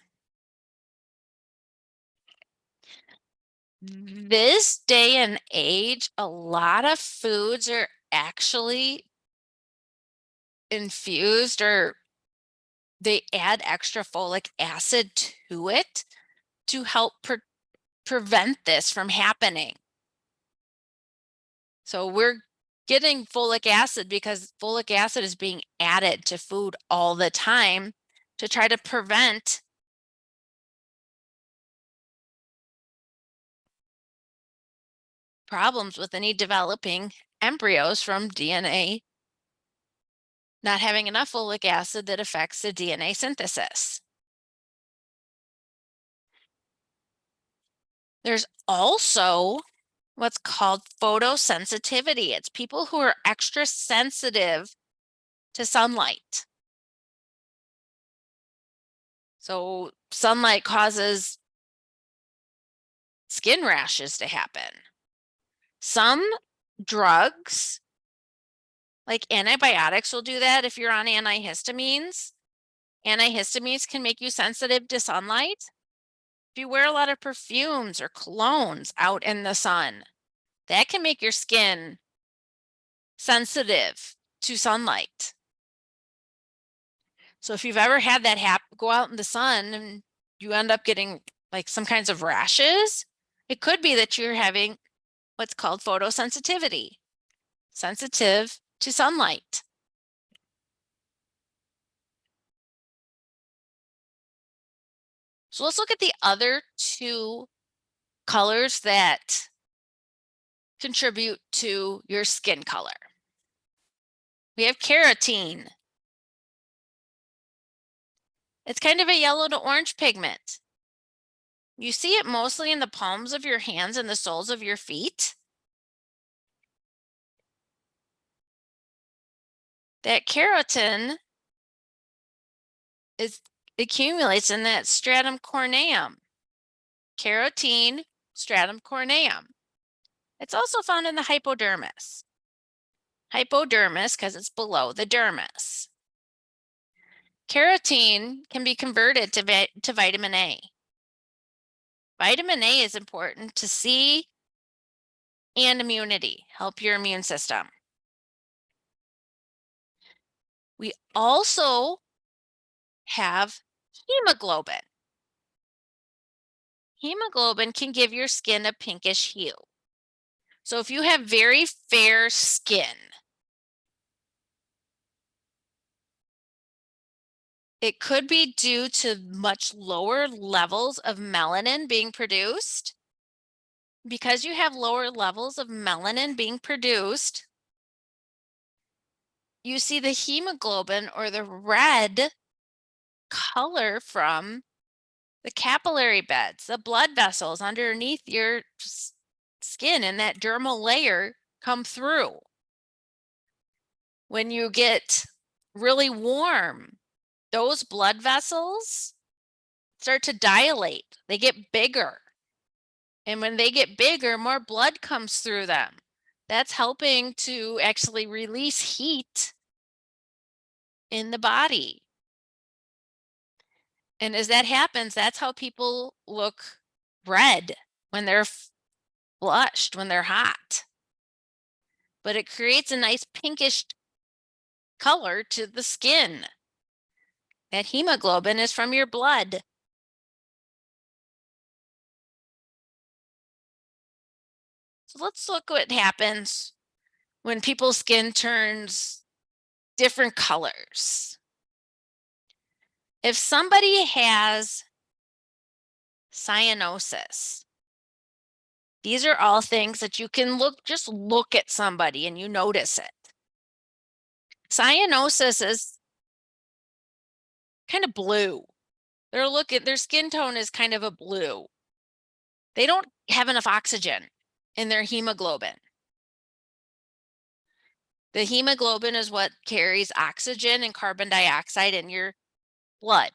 This day and age, a lot of foods are actually infused, or they add extra folic acid to it to help prevent this from happening. So we're getting folic acid because folic acid is being added to food all the time to try to prevent problems with any developing embryos from DNA not having enough folic acid that affects the DNA synthesis. There's also what's called photosensitivity. It's people who are extra sensitive to sunlight. So sunlight causes skin rashes to happen. Some drugs, like antibiotics, will do that if you're on antihistamines. Antihistamines can make you sensitive to sunlight. If you wear a lot of perfumes or colognes out in the sun, that can make your skin sensitive to sunlight. So if you've ever had that go out in the sun and you end up getting like some kinds of rashes, it could be that you're having what's called photosensitivity, sensitive to sunlight. So let's look at the other two colors that contribute to your skin color. We have carotene. It's kind of a yellow to orange pigment. You see it mostly in the palms of your hands and the soles of your feet. That keratin accumulates in that stratum corneum. Carotene, stratum corneum. It's also found in the hypodermis. Hypodermis because it's below the dermis. Carotene can be converted to vitamin A. Vitamin A is important to see and immunity, help your immune system. We also have hemoglobin. Hemoglobin can give your skin a pinkish hue. So if you have very fair skin, it could be due to much lower levels of melanin being produced. Because you have lower levels of melanin being produced, you see the hemoglobin or the red color from the capillary beds, the blood vessels underneath your skin and that dermal layer come through. When you get really warm, those blood vessels start to dilate. They get bigger. And when they get bigger, more blood comes through them. That's helping to actually release heat in the body. And as that happens, that's how people look red when they're flushed, when they're hot. But it creates a nice pinkish color to the skin. That hemoglobin is from your blood. So let's look what happens when people's skin turns different colors. If somebody has cyanosis, these are all things that you can just look at somebody and you notice it. Cyanosis is kind of blue. Their skin tone is kind of a blue. They don't have enough oxygen in their hemoglobin. The hemoglobin is what carries oxygen and carbon dioxide in your blood.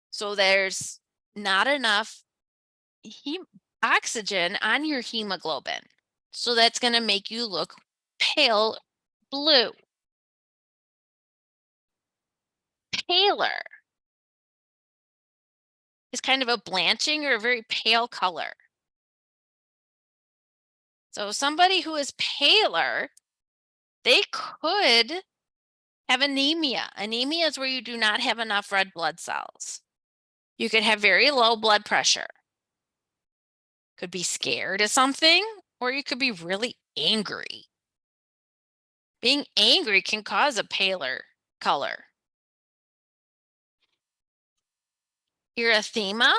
So there's not enough oxygen on your hemoglobin. So that's going to make you look pale blue. Paler is kind of a blanching or a very pale color. So somebody who is paler, they could have anemia. Anemia is where you do not have enough red blood cells. You could have very low blood pressure. Could be scared of something, or you could be really angry. Being angry can cause a paler color. Erythema,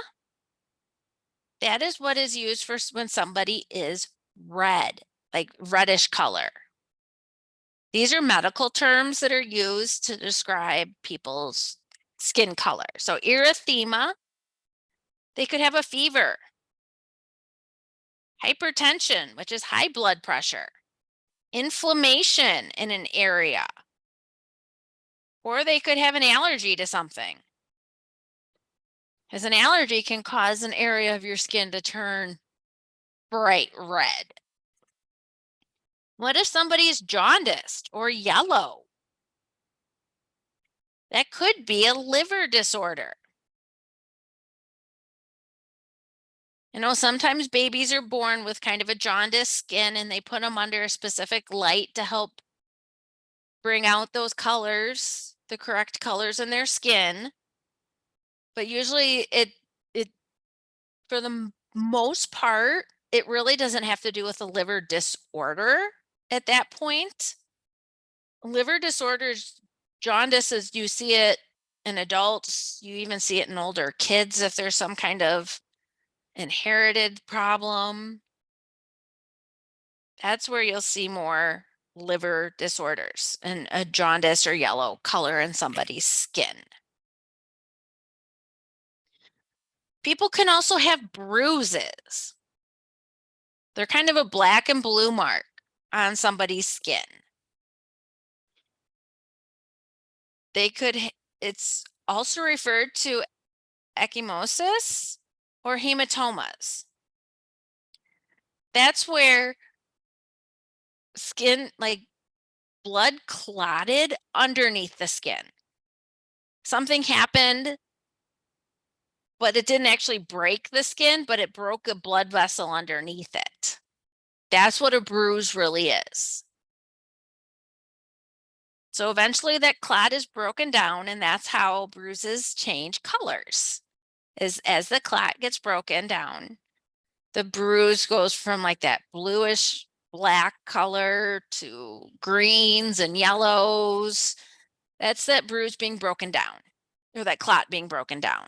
that is what is used for when somebody is red, like reddish color. These are medical terms that are used to describe people's skin color. So erythema, they could have a fever. Hypertension, which is high blood pressure. Inflammation in an area. Or they could have an allergy to something. As an allergy can cause an area of your skin to turn bright red. What if somebody is jaundiced or yellow? That could be a liver disorder. You know, sometimes babies are born with kind of a jaundiced skin and they put them under a specific light to help bring out those colors, the correct colors in their skin. But usually it for the most part, it really doesn't have to do with a liver disorder at that point. Liver disorders, jaundice, is you see it in adults, you even see it in older kids if there's some kind of inherited problem. That's where you'll see more liver disorders and a jaundice or yellow color in somebody's skin. People can also have bruises. They're kind of a black and blue mark on somebody's skin. It's also referred to ecchymosis or hematomas. That's where skin, like blood clotted underneath the skin. Something happened, but it didn't actually break the skin, but it broke a blood vessel underneath it. That's what a bruise really is. So eventually that clot is broken down, and that's how bruises change colors. Is as the clot gets broken down, the bruise goes from like that bluish black color to greens and yellows. That's that bruise being broken down, or that clot being broken down.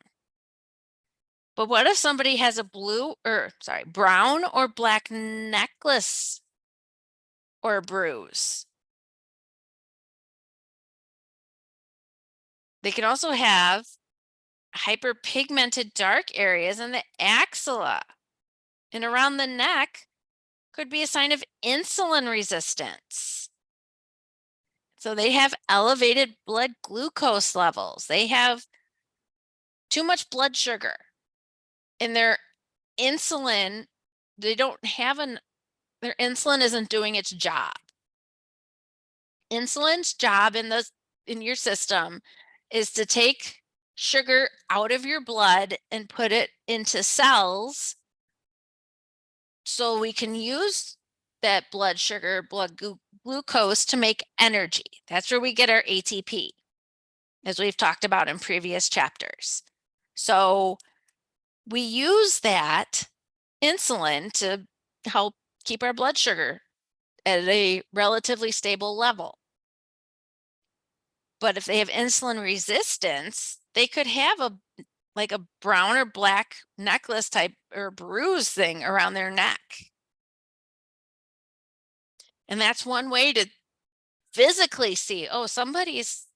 But what if somebody has a brown or black necklace or bruise? They can also have hyperpigmented dark areas in the axilla and around the neck. could be a sign of insulin resistance. So they have elevated blood glucose levels. They have too much blood sugar. And their insulin, their insulin isn't doing its job. Insulin's job in your system is to take sugar out of your blood and put it into cells so we can use that blood sugar, glucose to make energy. That's where we get our ATP, as we've talked about in previous chapters. So we use that insulin to help keep our blood sugar at a relatively stable level. But if they have insulin resistance, they could have a brown or black necklace type or bruise thing around their neck. And that's one way to physically see, oh, somebody's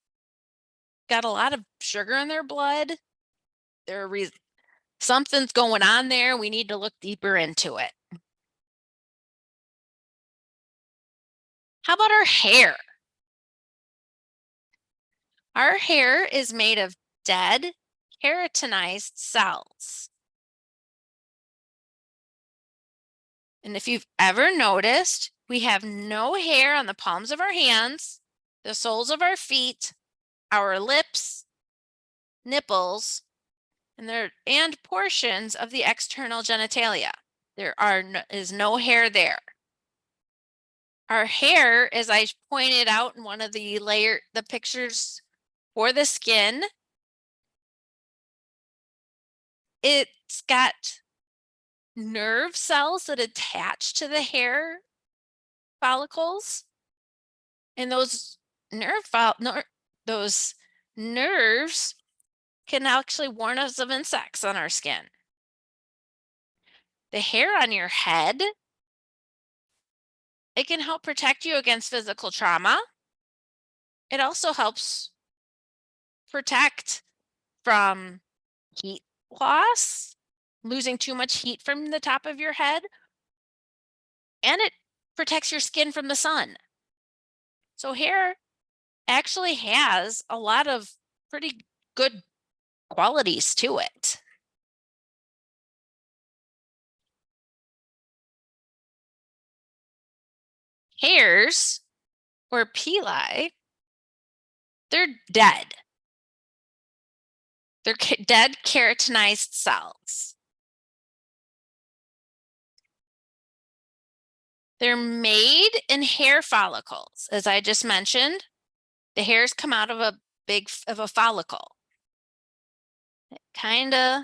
got a lot of sugar in their blood. Something's going on there. We need to look deeper into it. How about our hair? Our hair is made of dead, keratinized cells. And if you've ever noticed, we have no hair on the palms of our hands, the soles of our feet, our lips, nipples, and portions of the external genitalia. There is no hair there. Our hair, as I pointed out in one of the pictures for the skin, it's got nerve cells that attach to the hair follicles, and those nerves can actually warn us of insects on our skin. The hair on your head, it can help protect you against physical trauma. It also helps protect from heat loss, losing too much heat from the top of your head, and it protects your skin from the sun. So hair actually has a lot of pretty good qualities to it. Hairs or pili, they're dead. They're dead keratinized cells. They're made in hair follicles. As I just mentioned, the hairs come out of a follicle. It kind of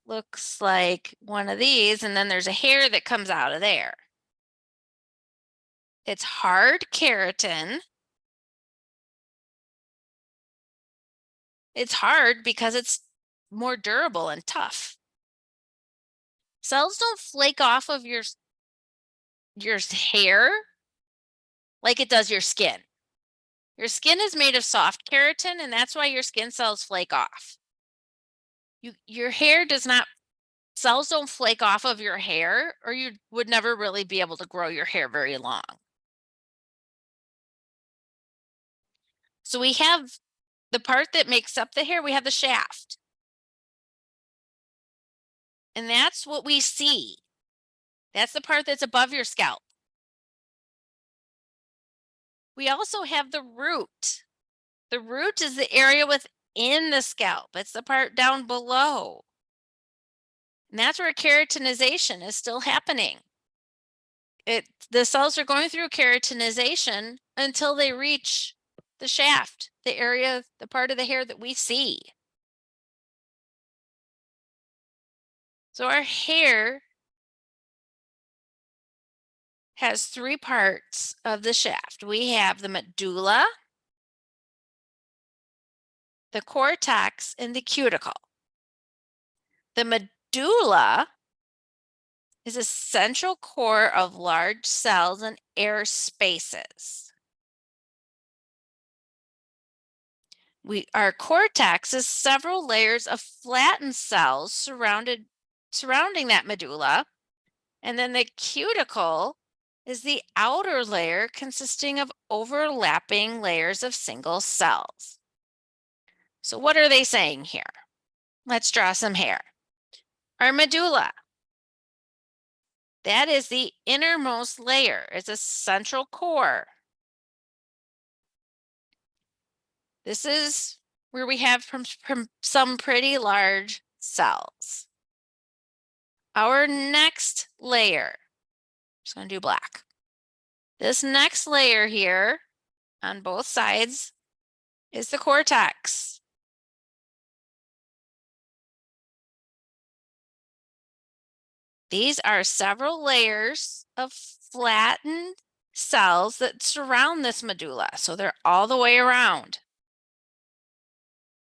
looks like one of these, and then there's a hair that comes out of there. It's hard keratin. It's hard because it's more durable and tough. Cells don't flake off of your hair like it does your skin. Your skin is made of soft keratin, and that's why your skin cells flake off. Your hair does not, cells don't flake off of your hair, or you would never really be able to grow your hair very long. So we have the part that makes up the hair, we have the shaft. And that's what we see. That's the part that's above your scalp. We also have the root. The root is the area within the scalp. It's the part down below. And that's where keratinization is still happening. The cells are going through keratinization until they reach the shaft, the part of the hair that we see. So our hair has three parts of the shaft. We have the medulla, the cortex, and the cuticle. The medulla is a central core of large cells and air spaces. Our cortex is several layers of flattened cells surrounding that medulla, And then the cuticle is the outer layer consisting of overlapping layers of single cells. So what are they saying here? Let's draw some hair. Our medulla, that is the innermost layer. It's a central core. This is where we have some pretty large cells. Our next layer, I'm just going to do black. This next layer here on both sides is the cortex. These are several layers of flattened cells that surround this medulla, so they're all the way around.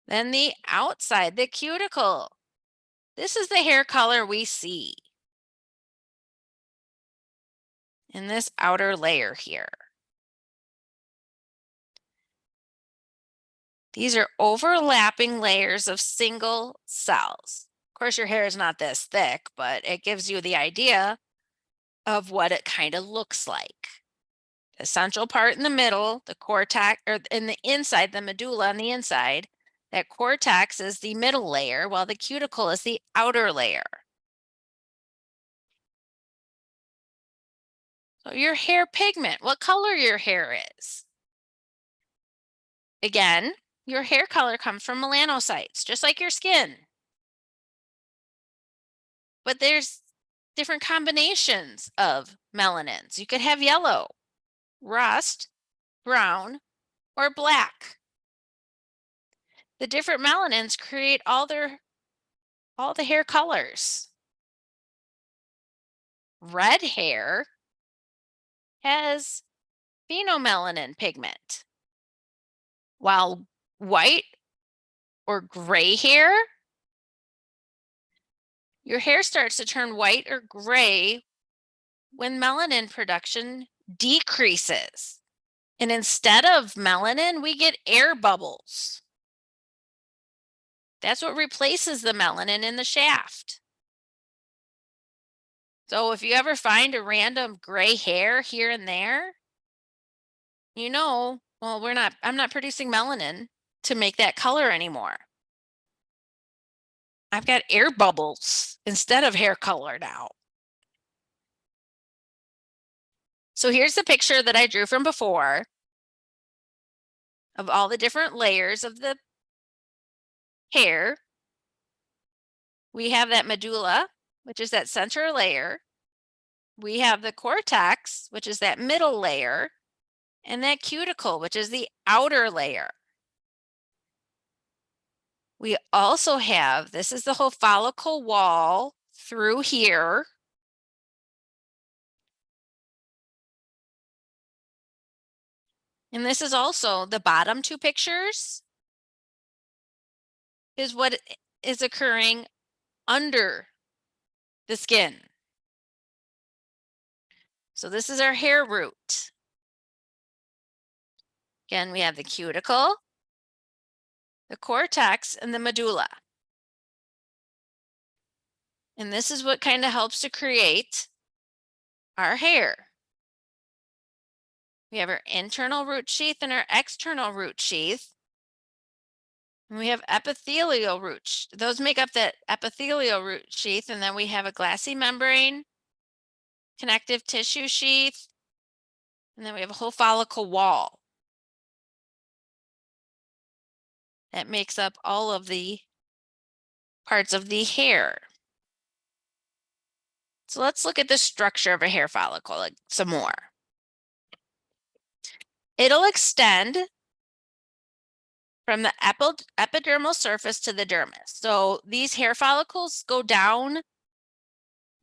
Then the outside, the cuticle. This is the hair color we see in this outer layer here. These are overlapping layers of single cells. Of course, your hair is not this thick, but it gives you the idea of what it kind of looks like. The central part in the middle, the cortex, or in the inside, the medulla on the inside, that cortex is the middle layer, while the cuticle is the outer layer. So your hair pigment, what color your hair is. Again, your hair color comes from melanocytes, just like your skin. But there's different combinations of melanins. You could have yellow, rust, brown, or black. The different melanins create all the hair colors. Red hair has phenomelanin pigment, while white or gray hair, your hair starts to turn white or gray when melanin production decreases. And instead of melanin, we get air bubbles. That's what replaces the melanin in the shaft. So if you ever find a random gray hair here and there, you know, well, I'm not producing melanin to make that color anymore. I've got air bubbles instead of hair color now. So here's the picture that I drew from before of all the different layers of the hair. We have that medulla, which is that center layer. We have the cortex, which is that middle layer, and that cuticle, which is the outer layer. We also have, this is the whole follicle wall through here. And this is also the bottom two pictures is what is occurring under the skin. So this is our hair root. Again, we have the cuticle, the cortex, and the medulla. And this is what kind of helps to create our hair. We have our internal root sheath and our external root sheath. And we have epithelial root. Those make up that epithelial root sheath. And then we have a glassy membrane, connective tissue sheath, and then we have a whole follicle wall that makes up all of the parts of the hair. So let's look at the structure of a hair follicle like some more. It'll extend from the epidermal surface to the dermis. So these hair follicles go down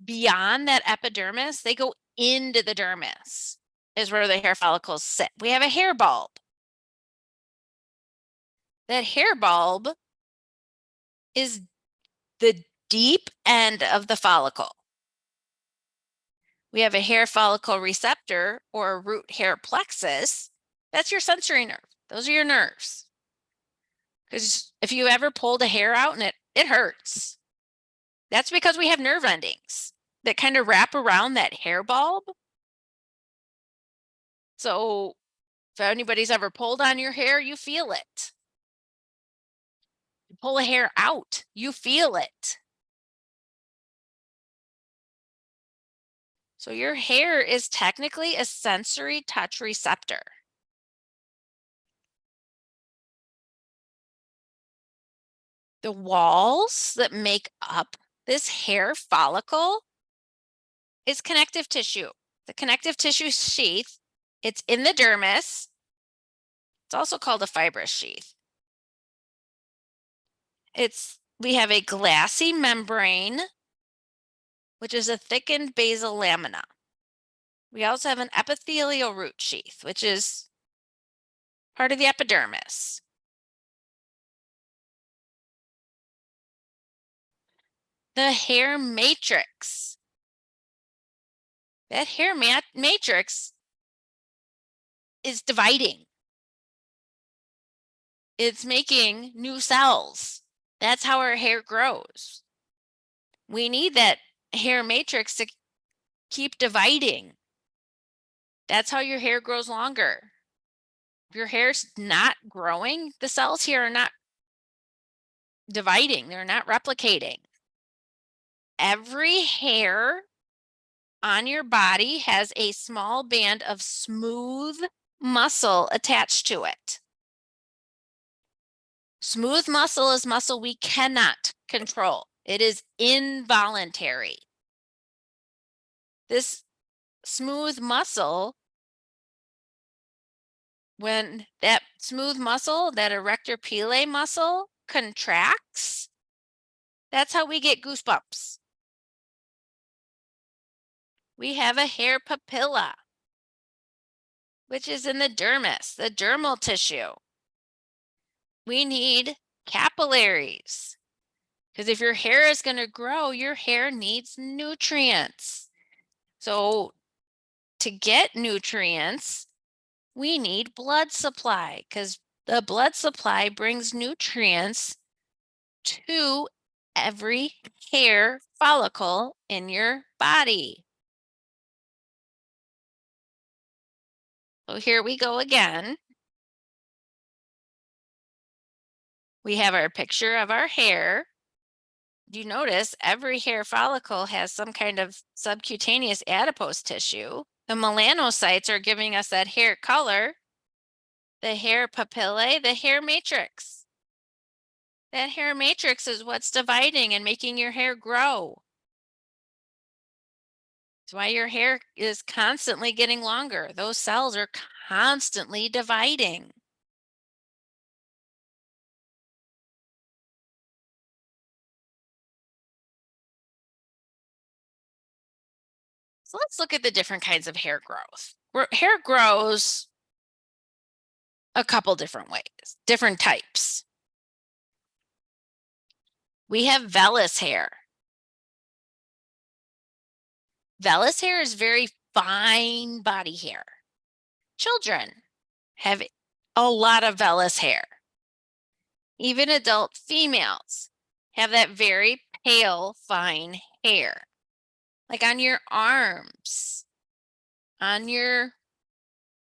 beyond that epidermis. They go into the dermis is where the hair follicles sit. We have a hair bulb. That hair bulb is the deep end of the follicle. We have a hair follicle receptor or a root hair plexus. That's your sensory nerve. Those are your nerves. Because if you ever pulled a hair out and it hurts, that's because we have nerve endings that kind of wrap around that hair bulb. So if anybody's ever pulled on your hair, you feel it. You pull a hair out, you feel it. So your hair is technically a sensory touch receptor. The walls that make up this hair follicle is connective tissue. The connective tissue sheath, it's in the dermis. It's also called a fibrous sheath. We have a glassy membrane, which is a thickened basal lamina. We also have an epithelial root sheath, which is part of the epidermis. The hair matrix. That hair matrix is dividing. It's making new cells. That's how our hair grows. We need that hair matrix to keep dividing. That's how your hair grows longer. If your hair's not growing, the cells here are not dividing, they're not replicating. Every hair on your body has a small band of smooth muscle attached to it. Smooth muscle is muscle we cannot control. It is involuntary. This smooth muscle, when that smooth muscle, that erector pili muscle contracts, that's how we get goosebumps. We have a hair papilla, which is in the dermis, the dermal tissue. We need capillaries, because if your hair is going to grow, your hair needs nutrients. So to get nutrients, we need blood supply, because the blood supply brings nutrients to every hair follicle in your body. So here we go again. We have our picture of our hair. You notice every hair follicle has some kind of subcutaneous adipose tissue. The melanocytes are giving us that hair color. The hair papillae, the hair matrix. That hair matrix is what's dividing and making your hair grow. That's why your hair is constantly getting longer. Those cells are constantly dividing. So let's look at the different kinds of hair growth. Hair grows a couple different ways, different types. We have vellus hair. Vellus hair is very fine body hair. Children have a lot of vellus hair. Even adult females have that very pale, fine hair. Like on your arms, on your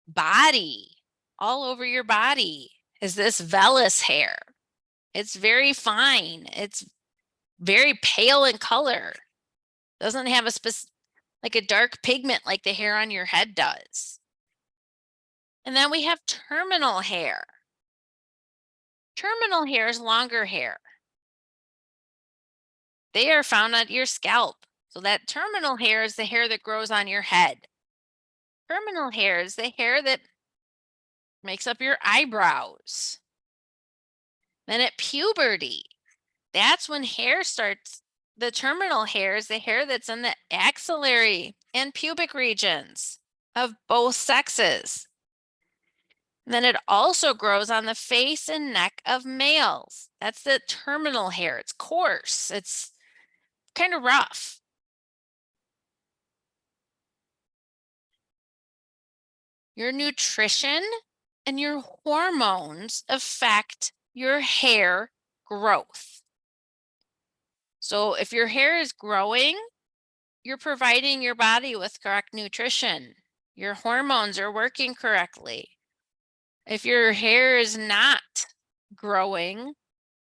body, all over your body is this vellus hair. It's very fine. It's very pale in color. Doesn't have like a dark pigment like the hair on your head does. And then we have terminal hair. Terminal hair is longer hair. They are found on your scalp. So that terminal hair is the hair that grows on your head. Terminal hair is the hair that makes up your eyebrows. Then at puberty, that's when hair starts. The terminal hair is the hair that's in the axillary and pubic regions of both sexes. And then it also grows on the face and neck of males. That's the terminal hair. It's coarse. It's kind of rough. Your nutrition and your hormones affect your hair growth. So if your hair is growing, you're providing your body with correct nutrition. Your hormones are working correctly. If your hair is not growing,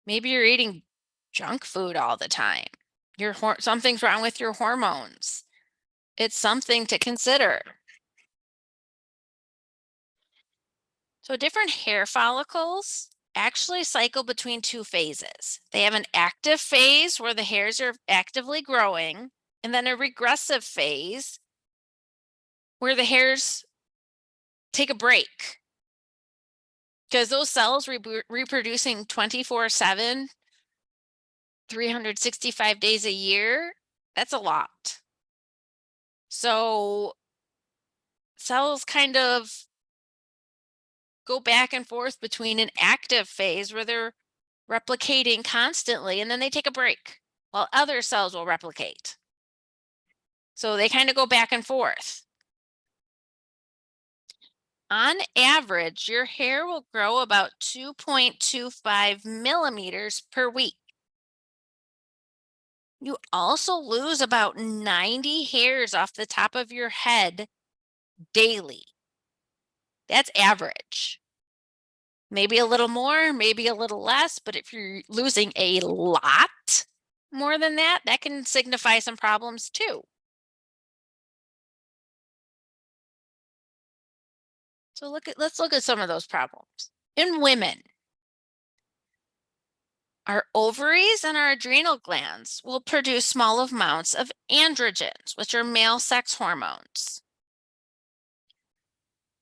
maybe you're eating junk food all the time. Something's wrong with your hormones. It's something to consider. So different hair follicles actually cycle between two phases. They have an active phase where the hairs are actively growing, and then a regressive phase where the hairs take a break. Because those cells reproducing 24/7, 365 days a year, that's a lot. So cells kind of go back and forth between an active phase where they're replicating constantly, and then they take a break while other cells will replicate. So they kind of go back and forth. On average, your hair will grow about 2.25 millimeters per week. You also lose about 90 hairs off the top of your head daily. That's average. Maybe a little more, maybe a little less, but if you're losing a lot more than that, that can signify some problems too. So let's look at some of those problems. In women, our ovaries and our adrenal glands will produce small amounts of androgens, which are male sex hormones.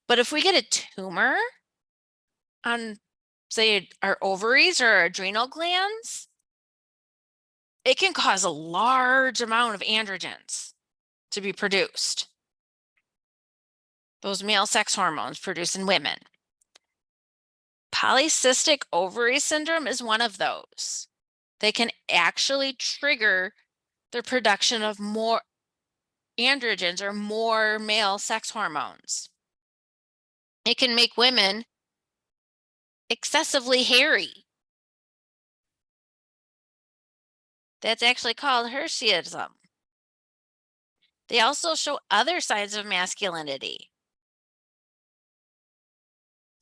But if we get a tumor on, say, our ovaries or our adrenal glands, it can cause a large amount of androgens to be produced. Those male sex hormones produced in women. Polycystic ovary syndrome is one of those. They can actually trigger the production of more androgens or more male sex hormones. It can make women excessively hairy. That's actually called hirsutism. They also show other signs of masculinity.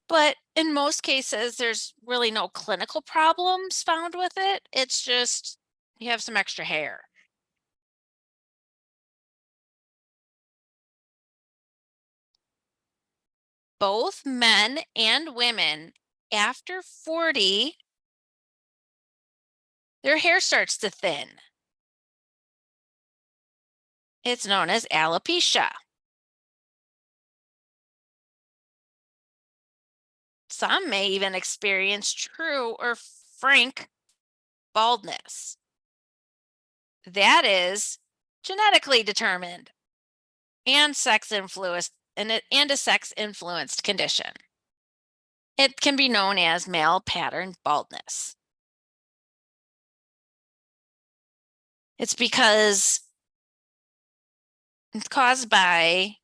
But in most cases, there's really no clinical problems found with it. It's just you have some extra hair. Both men and women after 40, their hair starts to thin. It's known as alopecia. Some may even experience true or frank baldness. That is genetically determined and sex influenced and a sex influenced condition. It can be known as male pattern baldness. It's because it's caused by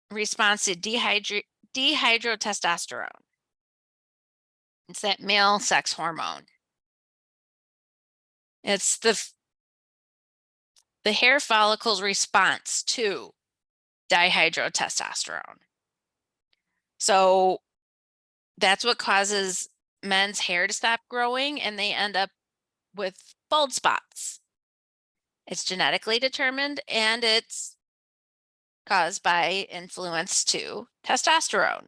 response to dihydrotestosterone. It's that male sex hormone. It's the hair follicle's response to dihydrotestosterone. So that's what causes men's hair to stop growing and they end up with bald spots. It's genetically determined and it's caused by influence to testosterone.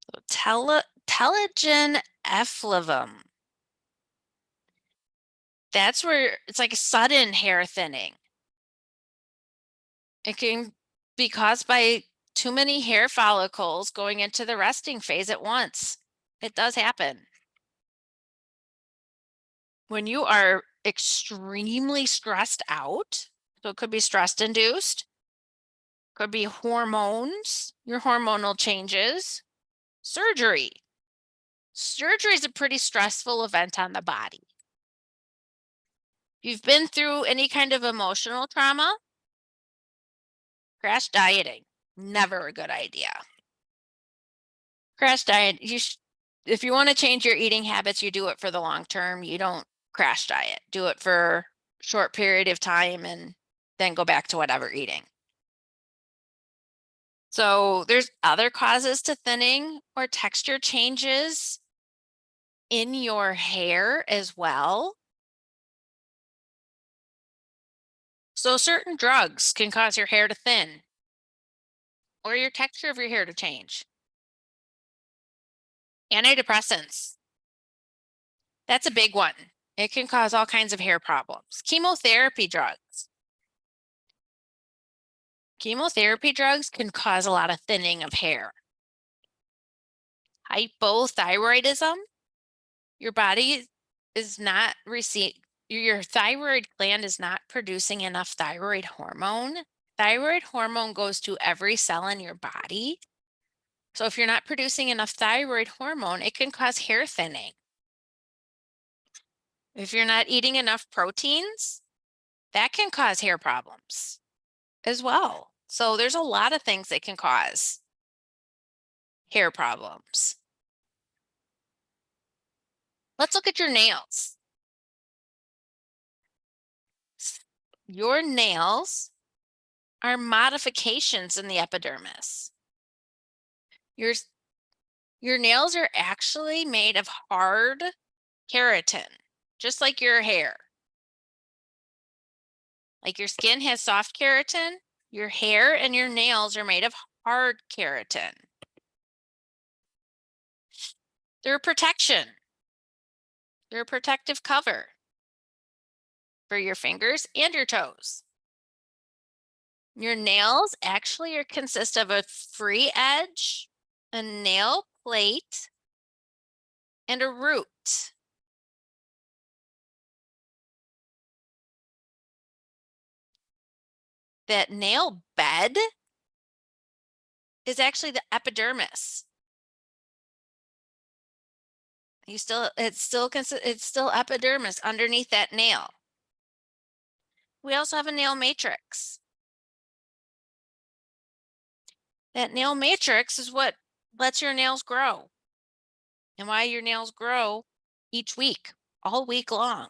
So telogen effluvium. That's where it's like a sudden hair thinning. It can be caused by too many hair follicles going into the resting phase at once. It does happen. When you are extremely stressed out, so it could be stress induced, could be hormones, your hormonal changes, surgery. Surgery is a pretty stressful event on the body. If you've been through any kind of emotional trauma, crash dieting, never a good idea. Crash diet, if you want to change your eating habits, you do it for the long term. You don't crash diet. Do it for a short period of time and then go back to whatever eating. So there's other causes to thinning or texture changes in your hair as well. So certain drugs can cause your hair to thin or your texture of your hair to change. Antidepressants, that's a big one. It can cause all kinds of hair problems. Chemotherapy drugs. Chemotherapy drugs can cause a lot of thinning of hair. Hypothyroidism, your body is not your thyroid gland is not producing enough thyroid hormone. Thyroid hormone goes to every cell in your body. So if you're not producing enough thyroid hormone, it can cause hair thinning. If you're not eating enough proteins, that can cause hair problems as well. So there's a lot of things that can cause hair problems. Let's look at your nails. Your nails are modifications in the epidermis. Your nails are actually made of hard keratin, just like your hair. Like your skin has soft keratin, your hair and your nails are made of hard keratin. They're a protection. They're a protective cover for your fingers and your toes. Your nails actually consist of a free edge, a nail plate, and a root. That nail bed is actually the epidermis. It's still epidermis underneath that nail. We also have a nail matrix. That nail matrix is what lets your nails grow and why your nails grow each week, all week long.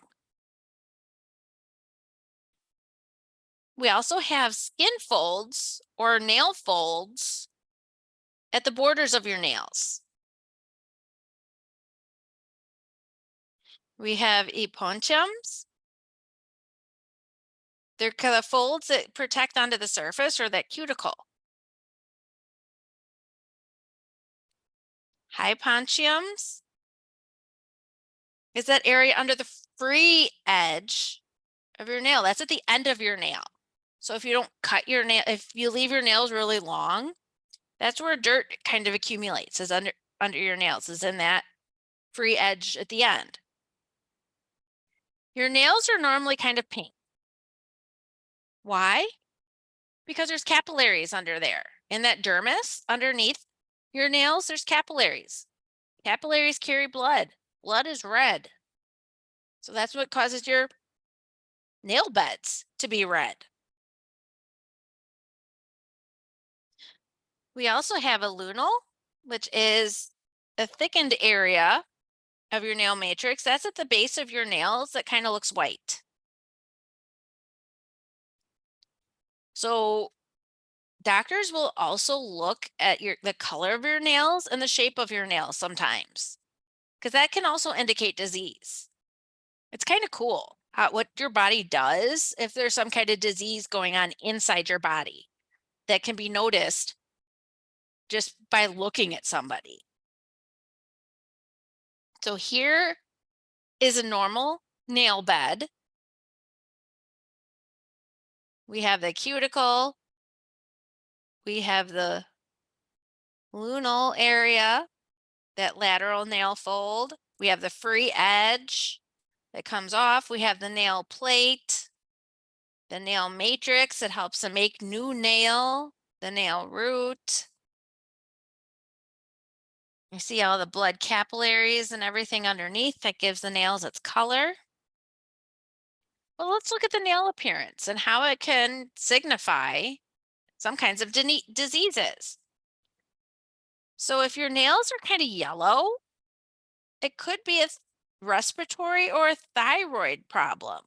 We also have skin folds or nail folds at the borders of your nails. We have epontiums. They're the folds that protect onto the surface or that cuticle. Hypontiums is that area under the free edge of your nail. That's at the end of your nail. So if you don't cut your nail, if you leave your nails really long, that's where dirt kind of accumulates, is under your nails, is in that free edge at the end. Your nails are normally kind of pink. Why? Because there's capillaries under there. In that dermis, underneath your nails, there's capillaries. Capillaries carry blood. Blood is red. So that's what causes your nail beds to be red. We also have a lunule, which is a thickened area of your nail matrix. That's at the base of your nails that kind of looks white. So doctors will also look at the color of your nails and the shape of your nails sometimes, because that can also indicate disease. It's kind of cool what your body does if there's some kind of disease going on inside your body that can be noticed just by looking at somebody. So here is a normal nail bed. We have the cuticle. We have the lunal area, that lateral nail fold. We have the free edge that comes off. We have the nail plate, the nail matrix that helps to make new nail, the nail root. You see all the blood capillaries and everything underneath that gives the nails its color. Well, let's look at the nail appearance and how it can signify some kinds of diseases. So if your nails are kind of yellow It could be a respiratory or a thyroid problem.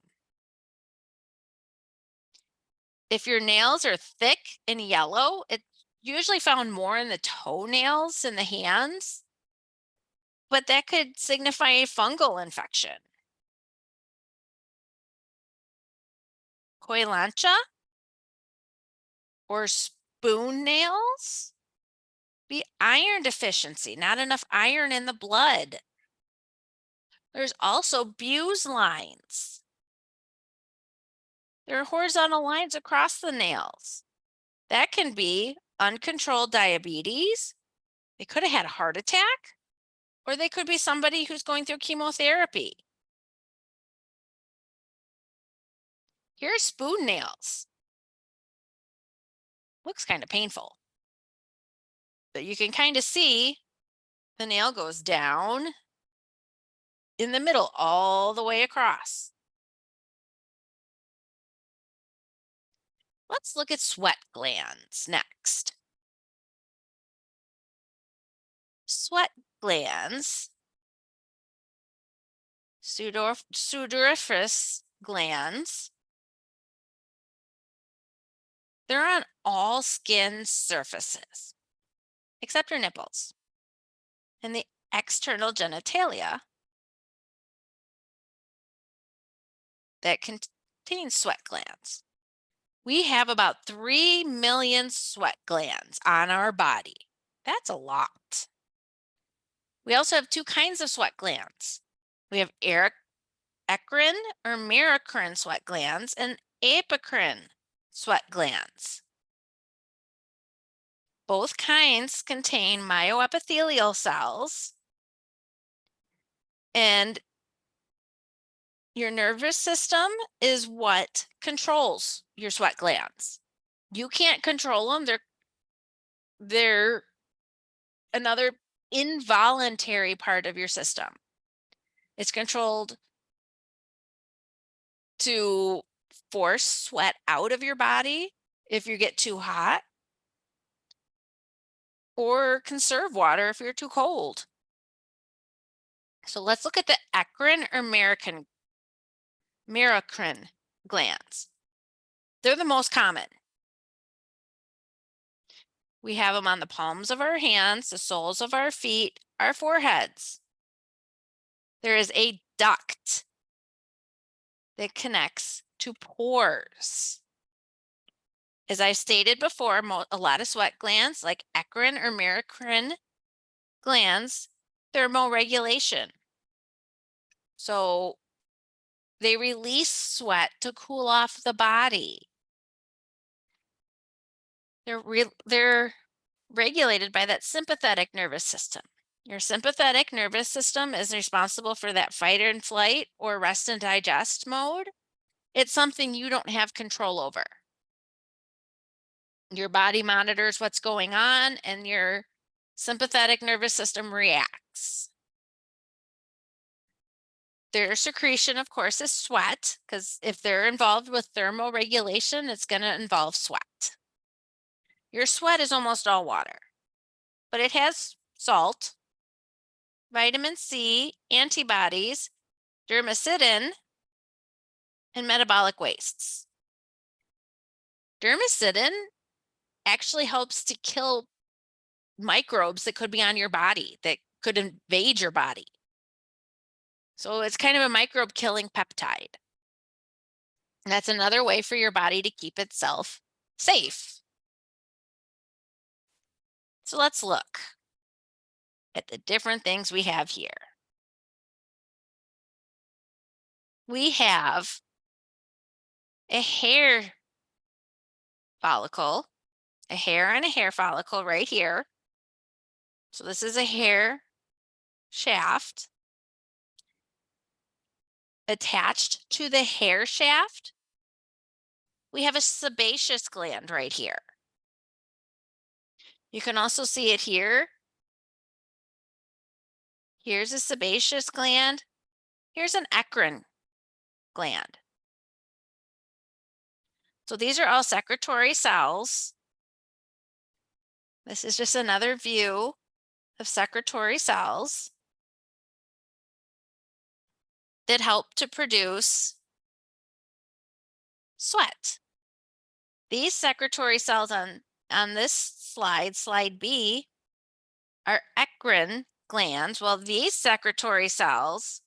If your nails are thick and yellow, it's usually found more in the toenails in the hands, but that could signify a fungal infection. Koilancha or spoon nails? Be iron deficiency, not enough iron in the blood. There's also Bu's lines. There are horizontal lines across the nails. That can be uncontrolled diabetes. They could have had a heart attack, or they could be somebody who's going through chemotherapy. Here's spoon nails. Looks kind of painful. But you can kind of see the nail goes down in the middle all the way across. Let's look at sweat glands next. Sweat glands, sudoriferous glands, they're on all skin surfaces, except your nipples and the external genitalia that contain sweat glands. We have about 3 million sweat glands on our body. That's a lot. We also have two kinds of sweat glands. We have eccrine or merocrine sweat glands and apocrine sweat glands. Both kinds contain myoepithelial cells, and your nervous system is what controls your sweat glands. You can't control them. They're another involuntary part of your system. It's controlled to force sweat out of your body if you get too hot, or conserve water if you're too cold. So let's look at the eccrine or merocrine glands. They're the most common. We have them on the palms of our hands, the soles of our feet, our foreheads. There is a duct that connects to pores. As I stated before, a lot of sweat glands, like eccrine or merocrine glands, thermoregulation. So they release sweat to cool off the body. They're regulated by that sympathetic nervous system. Your sympathetic nervous system is responsible for that fight and flight or rest and digest mode. It's something you don't have control over. Your body monitors what's going on and your sympathetic nervous system reacts. Their secretion, of course, is sweat, because if they're involved with thermoregulation, it's going to involve sweat. Your sweat is almost all water, but it has salt, vitamin C, antibodies, dermacidin, and metabolic wastes. Dermacidin actually helps to kill microbes that could be on your body, that could invade your body. So it's kind of a microbe killing peptide. And that's another way for your body to keep itself safe. So let's look at the different things we have here. We have a hair follicle, a hair and a hair follicle right here. So this is a hair shaft. Attached to the hair shaft, we have a sebaceous gland right here. You can also see it here. Here's a sebaceous gland. Here's an eccrine gland. So these are all secretory cells. This is just another view of secretory cells. that help to produce sweat. These secretory cells on this slide B, are eccrine glands, while these secretory cells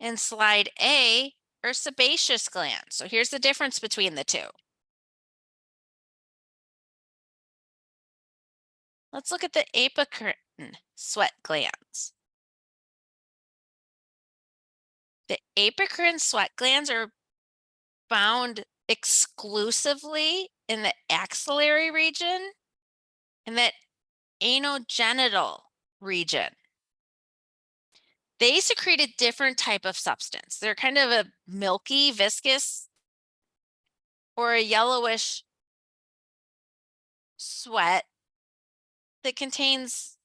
in slide A are sebaceous glands. So here's the difference between the two. Let's look at the apocrine sweat glands. The apocrine sweat glands are found exclusively in the axillary region and that anogenital region. They secrete a different type of substance. They're kind of a milky, viscous, or a yellowish sweat that contains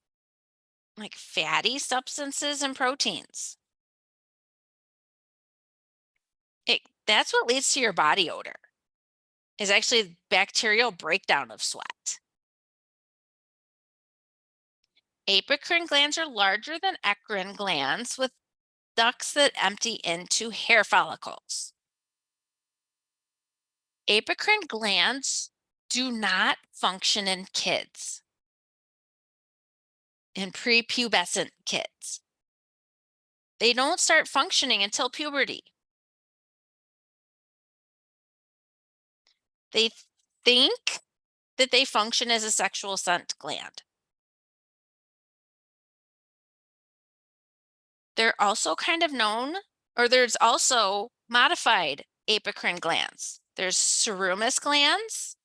like fatty substances and proteins. That's what leads to your body odor, is actually bacterial breakdown of sweat. Apocrine glands are larger than eccrine glands with ducts that empty into hair follicles. Apocrine glands do not function in kids, in prepubescent kids. They don't start functioning until puberty. They think that they function as a sexual scent gland. They're also kind of known, or there's also modified apocrine glands. There's serumus glands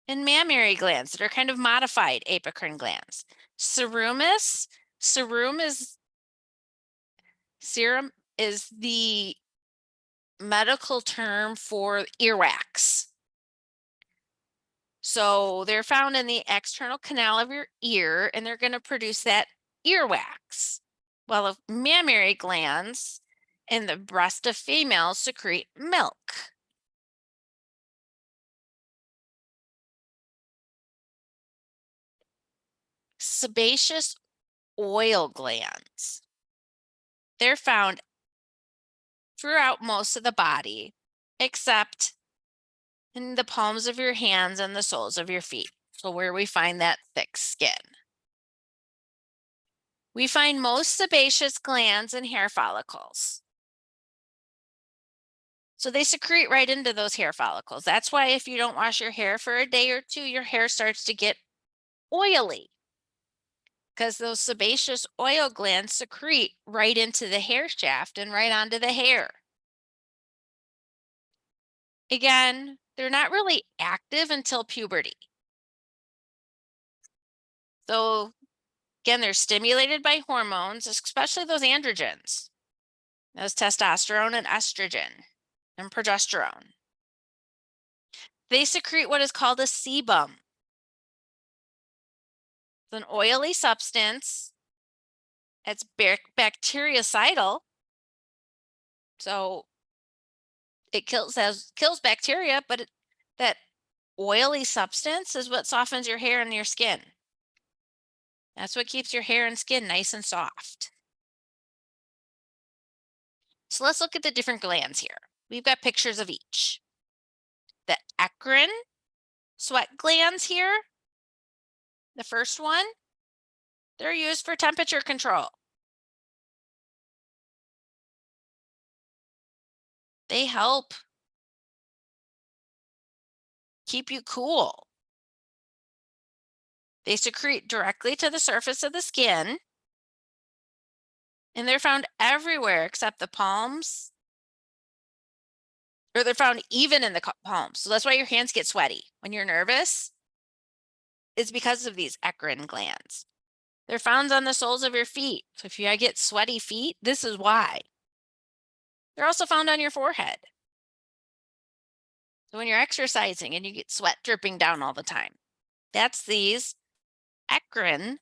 and mammary glands that are kind of modified apocrine glands. Serum is the medical term for earwax. So they're found in the external canal of your ear, and they're going to produce that earwax. While the mammary glands in the breast of females secrete milk. Sebaceous oil glands. They're found throughout most of the body, except in the palms of your hands and the soles of your feet. So where we find that thick skin. We find most sebaceous glands in hair follicles. So they secrete right into those hair follicles. That's why if you don't wash your hair for a day or two, your hair starts to get oily, because those sebaceous oil glands secrete right into the hair shaft and right onto the hair. Again, they're not really active until puberty. So again, they're stimulated by hormones, especially those androgens, those testosterone and estrogen and progesterone. They secrete what is called a sebum. It's an oily substance. It's bactericidal. So it kills bacteria, but that oily substance is what softens your hair and your skin. That's what keeps your hair and skin nice and soft. So let's look at the different glands here. We've got pictures of each. The eccrine sweat glands here, the first one, they're used for temperature control. They help keep you cool. They secrete directly to the surface of the skin, and they're found everywhere except the palms, or they're found even in the palms. So that's why your hands get sweaty when you're nervous. It's because of these eccrine glands. They're found on the soles of your feet. So if you get sweaty feet, this is why. They're also found on your forehead. So when you're exercising and you get sweat dripping down all the time, that's these eccrine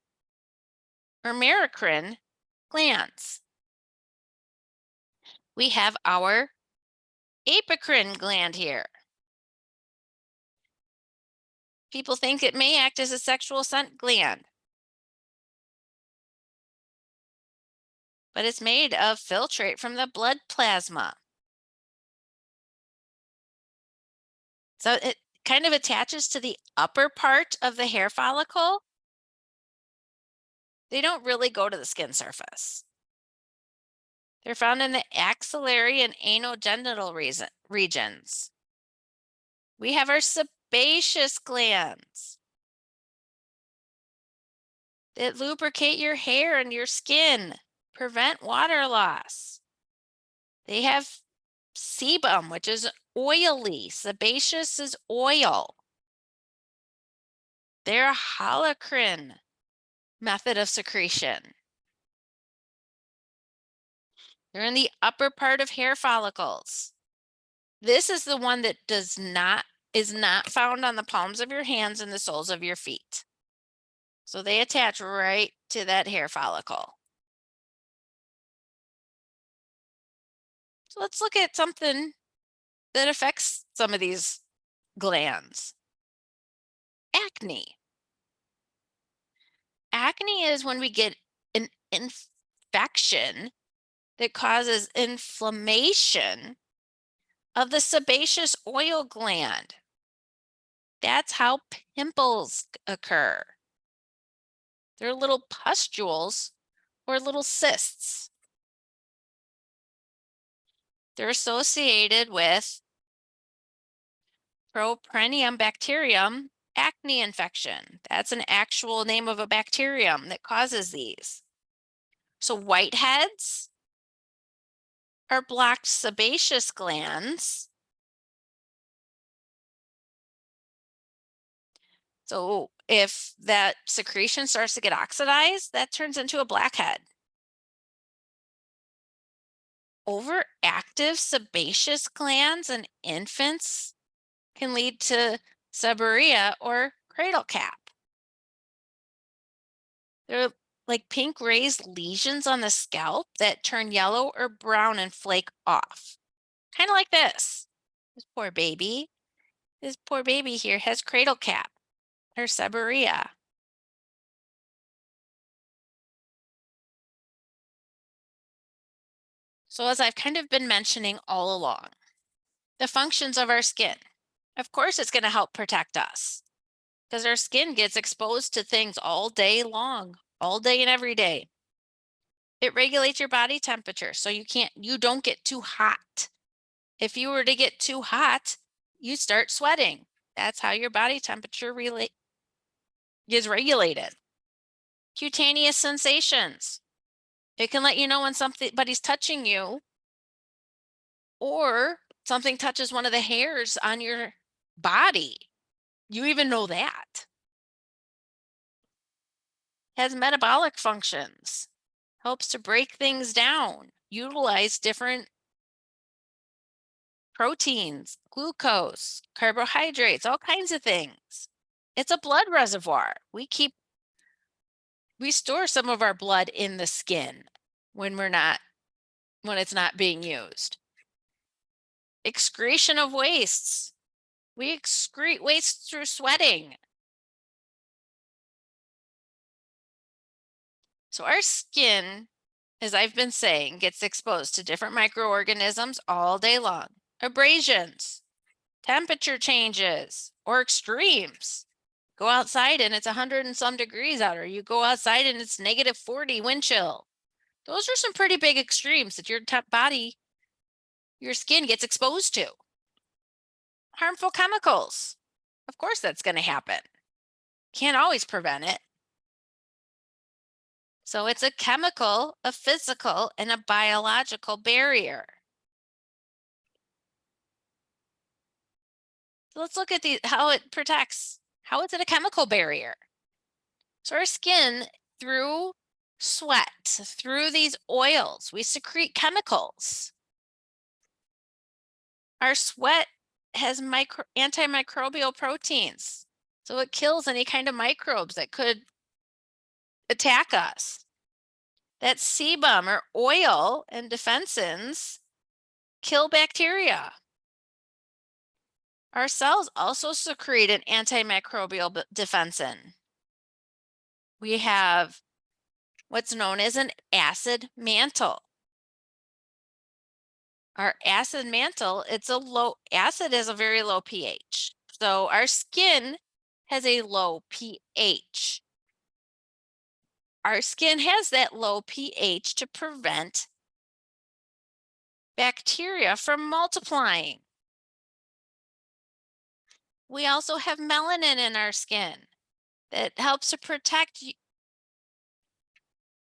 or merocrine glands. We have our apocrine gland here. People think it may act as a sexual scent gland. but it's made of filtrate from the blood plasma. So it kind of attaches to the upper part of the hair follicle. They don't really go to the skin surface. They're found in the axillary and anogenital regions. We have our sebaceous glands that lubricate your hair and your skin, prevent water loss. They have sebum, which is oily. Sebaceous is oil. They're a holocrine method of secretion. They're in the upper part of hair follicles. This is the one that is not found on the palms of your hands and the soles of your feet. So they attach right to that hair follicle. So let's look at something that affects some of these glands. Acne. Acne is when we get an infection that causes inflammation of the sebaceous oil gland. That's how pimples occur. They're little pustules or little cysts. They're associated with Proprennium bacterium acne infection. That's an actual name of a bacterium that causes these. So whiteheads are blocked sebaceous glands. So if that secretion starts to get oxidized, that turns into a blackhead. Overactive sebaceous glands in infants can lead to seborrhea or cradle cap. They're like pink raised lesions on the scalp that turn yellow or brown and flake off. Kind of like this. This poor baby. This poor baby here has cradle cap or seborrhea. So as I've kind of been mentioning all along, the functions of our skin. Of course, it's going to help protect us because our skin gets exposed to things all day long, all day and every day. It regulates your body temperature so you don't get too hot. If you were to get too hot, you start sweating. That's how your body temperature is regulated. Cutaneous sensations. It can let you know when somebody's touching you or something touches one of the hairs on your body. You even know that. Has metabolic functions. Helps to break things down, utilize different proteins, glucose, carbohydrates, all kinds of things. It's a blood reservoir. We store some of our blood in the skin when it's not being used. Excretion of wastes. We excrete waste through sweating. So our skin, as I've been saying, gets exposed to different microorganisms all day long. Abrasions, temperature changes, or extremes. Go outside and it's 100 and some degrees out, or you go outside and it's -40 wind chill. Those are some pretty big extremes that your skin gets exposed to. Harmful chemicals. Of course that's going to happen. Can't always prevent it. So it's a chemical, a physical, and a biological barrier. So let's look at how it protects. How is it a chemical barrier? So our skin, through sweat, through these oils, we secrete chemicals. Our sweat has antimicrobial proteins, so it kills any kind of microbes that could attack us. That sebum or oil and defensins kill bacteria. Our cells also secrete an antimicrobial defensin. We have what's known as an acid mantle. Our acid mantle, acid is a very low pH. So our skin has a low pH. Our skin has that low pH to prevent bacteria from multiplying. We also have melanin in our skin that helps to protect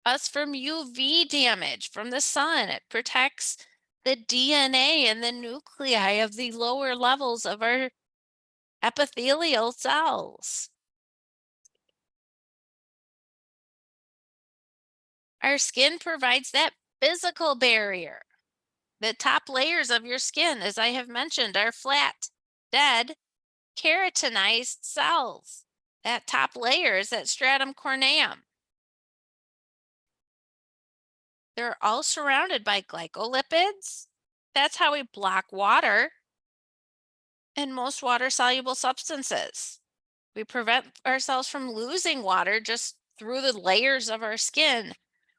us from UV damage from the sun. It protects the DNA and the nuclei of the lower levels of our epithelial cells. Our skin provides that physical barrier. The top layers of your skin, as I have mentioned, are flat, dead, keratinized cells. That top layer is that stratum corneum. They're all surrounded by glycolipids. That's how we block water and most water-soluble substances. We prevent ourselves from losing water just through the layers of our skin.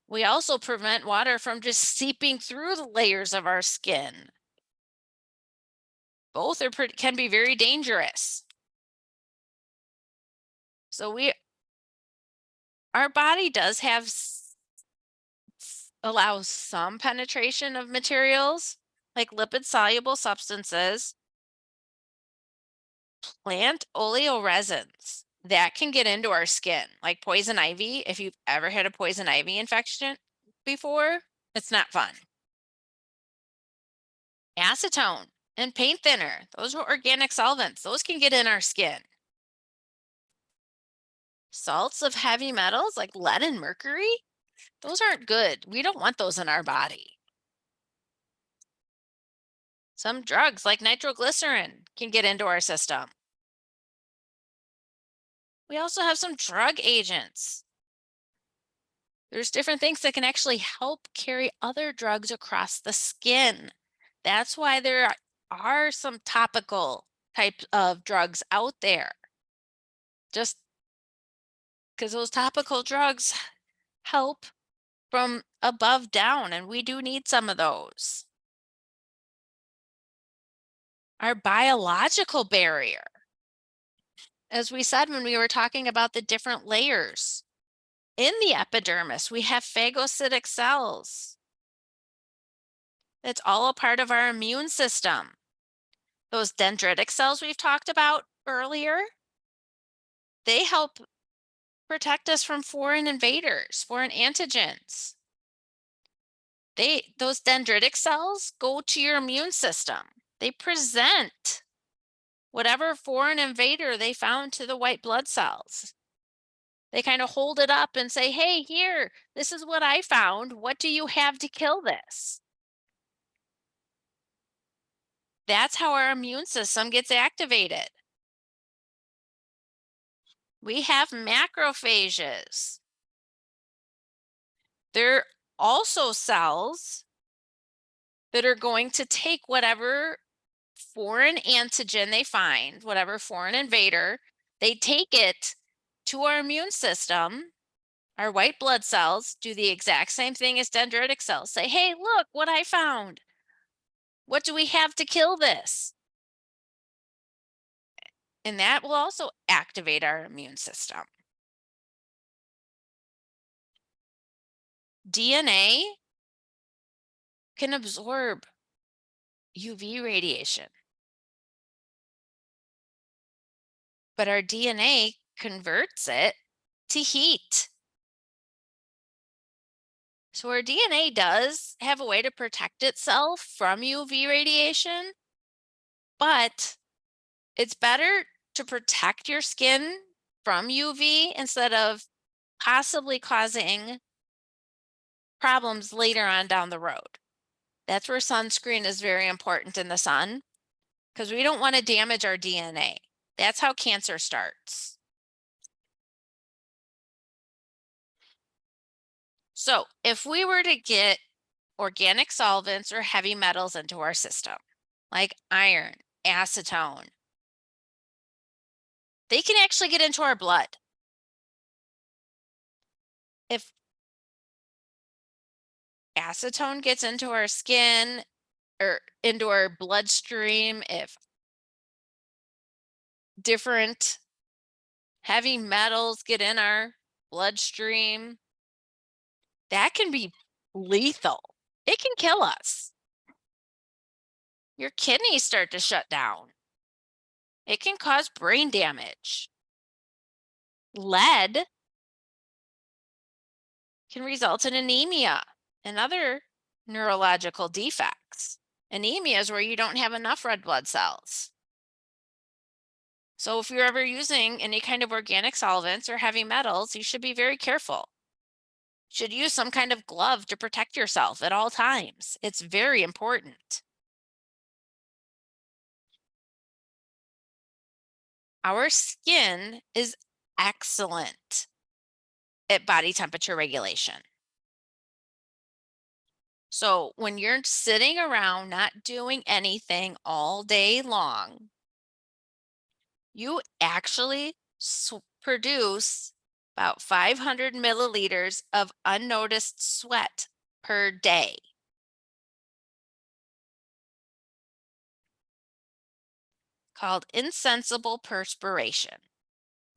We also prevent water from just seeping through the layers of our skin. Both can be very dangerous. So our body does have allows some penetration of materials like lipid soluble substances, plant oleoresins that can get into our skin, like poison ivy. If you've ever had a poison ivy infection before, it's not fun. Acetone and paint thinner, those are organic solvents. Those can get in our skin. Salts of heavy metals like lead and mercury, those aren't good. We don't want those in our body. Some drugs like nitroglycerin can get into our system. We also have some drug agents. There's different things that can actually help carry other drugs across the skin. That's why there are some topical types of drugs out there. Just because those topical drugs help from above down, and we do need some of those. Our biological barrier. As we said when we were talking about the different layers, in the epidermis, we have phagocytic cells. It's all a part of our immune system. Those dendritic cells we've talked about earlier, they help protect us from foreign invaders, foreign antigens. Those dendritic cells go to your immune system. They present whatever foreign invader they found to the white blood cells. They kind of hold it up and say, hey, here, this is what I found. What do you have to kill this? That's how our immune system gets activated. We have macrophages. They're also cells that are going to take whatever foreign antigen they find, whatever foreign invader, they take it to our immune system. Our white blood cells do the exact same thing as dendritic cells. Say, hey, look what I found. What do we have to kill this? And that will also activate our immune system. DNA can absorb UV radiation, but our DNA converts it to heat. So our DNA does have a way to protect itself from UV radiation, but it's better to protect your skin from UV instead of possibly causing problems later on down the road. That's where sunscreen is very important in the sun, because we don't want to damage our DNA. That's how cancer starts. So if we were to get organic solvents or heavy metals into our system, like iron, acetone, they can actually get into our blood. If acetone gets into our skin or into our bloodstream, if different heavy metals get in our bloodstream, that can be lethal. It can kill us. Your kidneys start to shut down. It can cause brain damage. Lead can result in anemia and other neurological defects. Anemia is where you don't have enough red blood cells. So if you're ever using any kind of organic solvents or heavy metals, you should be very careful. You should use some kind of glove to protect yourself at all times. It's very important. Our skin is excellent at body temperature regulation. So when you're sitting around not doing anything all day long, you actually produce about 500 milliliters of unnoticed sweat per day. Called insensible perspiration.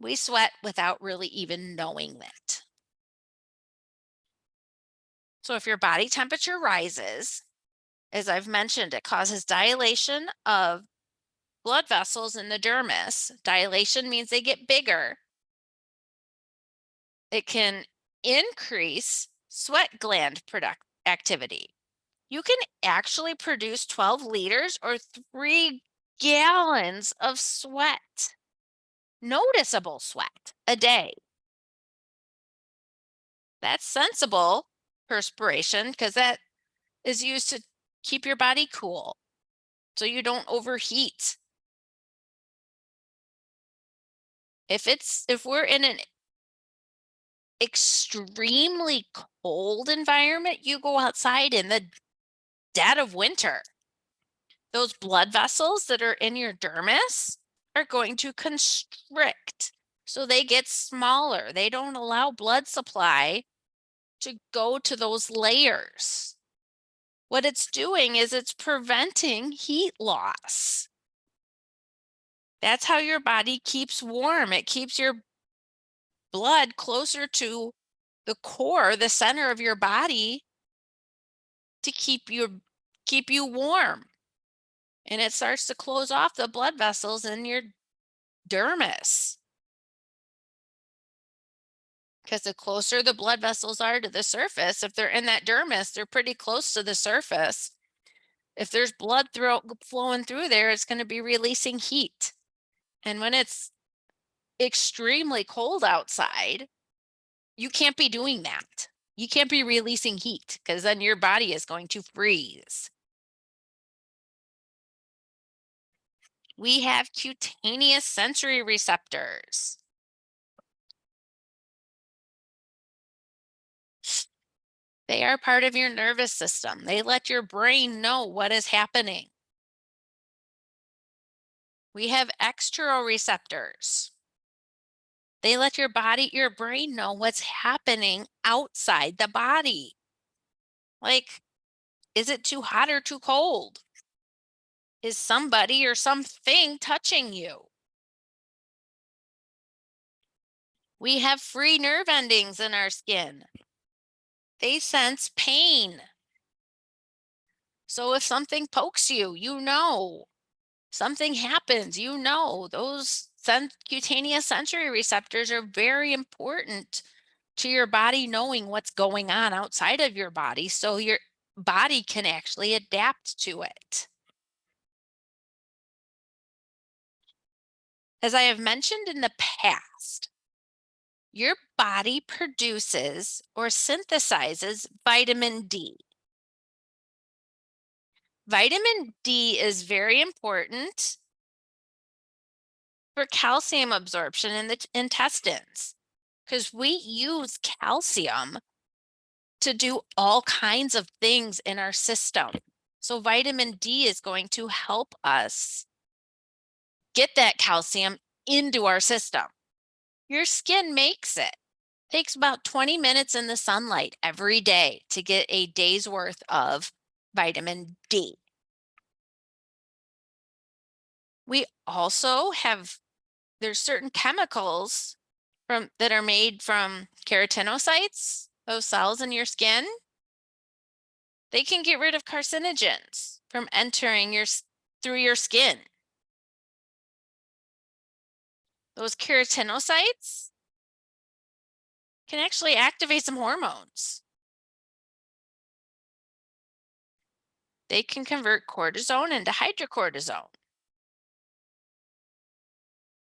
We sweat without really even knowing it. So if your body temperature rises, as I've mentioned, it causes dilation of blood vessels in the dermis. Dilation means they get bigger. It can increase sweat gland activity. You can actually produce 12 liters or 3 gallons of sweat, noticeable sweat, a day. That's sensible perspiration because that is used to keep your body cool so you don't overheat. If we're in an extremely cold environment, you go outside in the dead of winter, those blood vessels that are in your dermis are going to constrict. So they get smaller. They don't allow blood supply to go to those layers. What it's doing is it's preventing heat loss. That's how your body keeps warm. It keeps your blood closer to the core, the center of your body, to keep you warm. And it starts to close off the blood vessels in your dermis. Because the closer the blood vessels are to the surface, if they're in that dermis, they're pretty close to the surface. If there's blood flowing through there, it's going to be releasing heat. And when it's extremely cold outside, you can't be doing that. You can't be releasing heat because then your body is going to freeze. We have cutaneous sensory receptors. They are part of your nervous system. They let your brain know what is happening. We have exteroreceptors. They let your brain know what's happening outside the body. Like, is it too hot or too cold? Is somebody or something touching you? We have free nerve endings in our skin. They sense pain. So if something pokes you, you know. Something happens, you know. Those cutaneous sensory receptors are very important to your body knowing what's going on outside of your body so your body can actually adapt to it. As I have mentioned in the past, your body produces or synthesizes vitamin D. Vitamin D is very important for calcium absorption in the intestines because we use calcium to do all kinds of things in our system. So vitamin D is going to help us get that calcium into our system. Your skin makes it. Takes about 20 minutes in the sunlight every day to get a day's worth of vitamin D. We also have there's certain chemicals that are made from keratinocytes, those cells in your skin. They can get rid of carcinogens from entering through your skin. Those keratinocytes can actually activate some hormones. They can convert cortisone into hydrocortisone.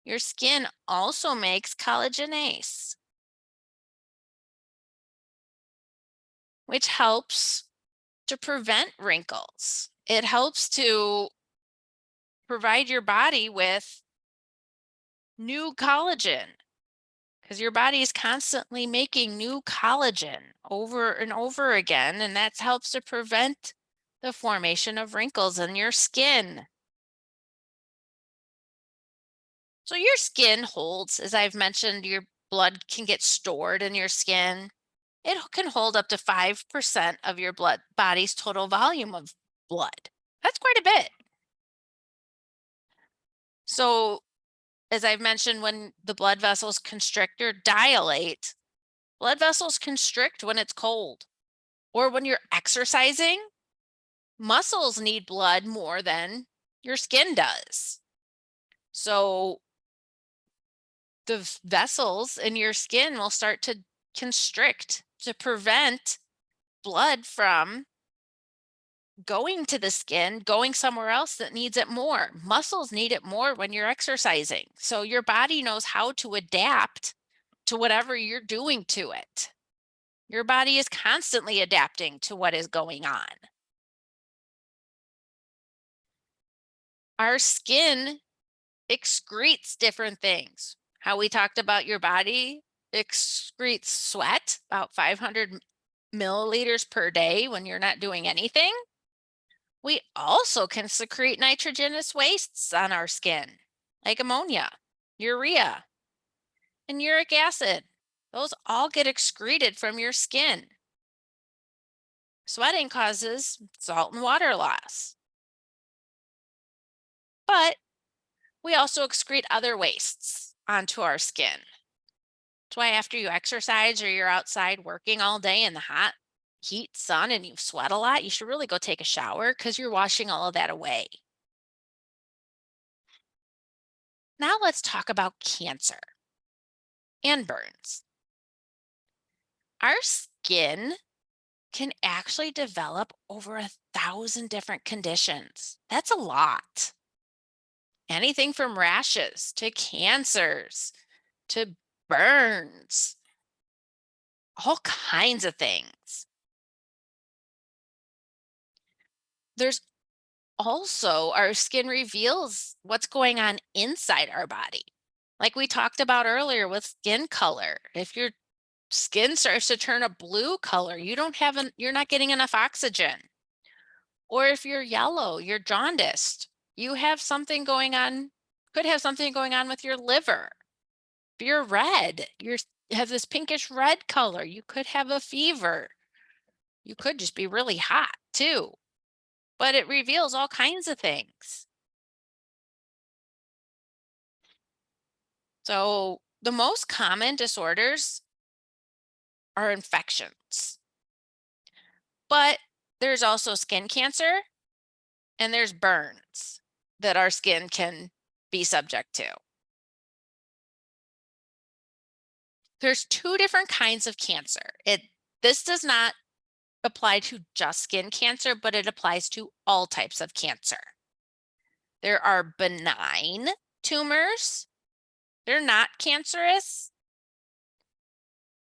Your skin also makes collagenase, which helps to prevent wrinkles. It helps to provide your body with new collagen because your body is constantly making new collagen over and over again, and that helps to prevent the formation of wrinkles in your skin. So your skin holds, as I've mentioned, your blood can get stored in your skin. It can hold up to 5% of your body's total volume of blood. That's quite a bit. So, as I've mentioned, when the blood vessels constrict or dilate, blood vessels constrict when it's cold or when you're exercising. Muscles need blood more than your skin does. So, the vessels in your skin will start to constrict to prevent blood from going to the skin, going somewhere else that needs it more. Muscles need it more when you're exercising. So your body knows how to adapt to whatever you're doing to it. Your body is constantly adapting to what is going on. Our skin excretes different things. How we talked about your body excretes sweat, about 500 milliliters per day when you're not doing anything. We also can secrete nitrogenous wastes on our skin, like ammonia, urea, and uric acid. Those all get excreted from your skin. Sweating causes salt and water loss. But we also excrete other wastes onto our skin. That's why after you exercise or you're outside working all day in the hot heat sun and you sweat a lot, you should really go take a shower because you're washing all of that away. Now let's talk about cancer and burns. Our skin can actually develop over 1,000 different conditions. That's a lot. Anything from rashes to cancers to burns, all kinds of things. There's also our skin reveals what's going on inside our body. Like we talked about earlier with skin color. If your skin starts to turn a blue color, you're not getting enough oxygen. Or if you're yellow, you're jaundiced, you have something going on, could have something going on with your liver. If you're red, you have this pinkish red color, you could have a fever. You could just be really hot too. But it reveals all kinds of things. So the most common disorders are infections. But there's also skin cancer and there's burns that our skin can be subject to. There's two different kinds of cancer. This does not apply to just skin cancer, but it applies to all types of cancer. There are benign tumors. They're not cancerous.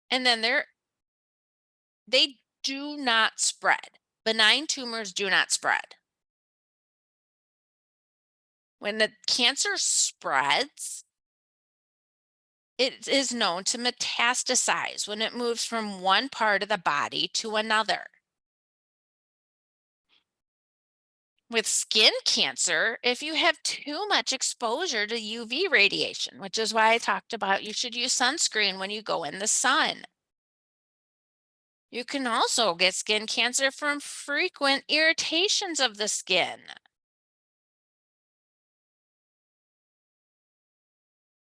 And then they do not spread. Benign tumors do not spread. When the cancer spreads, it is known to metastasize when it moves from one part of the body to another. With skin cancer, if you have too much exposure to UV radiation, which is why I talked about you should use sunscreen when you go in the sun. You can also get skin cancer from frequent irritations of the skin.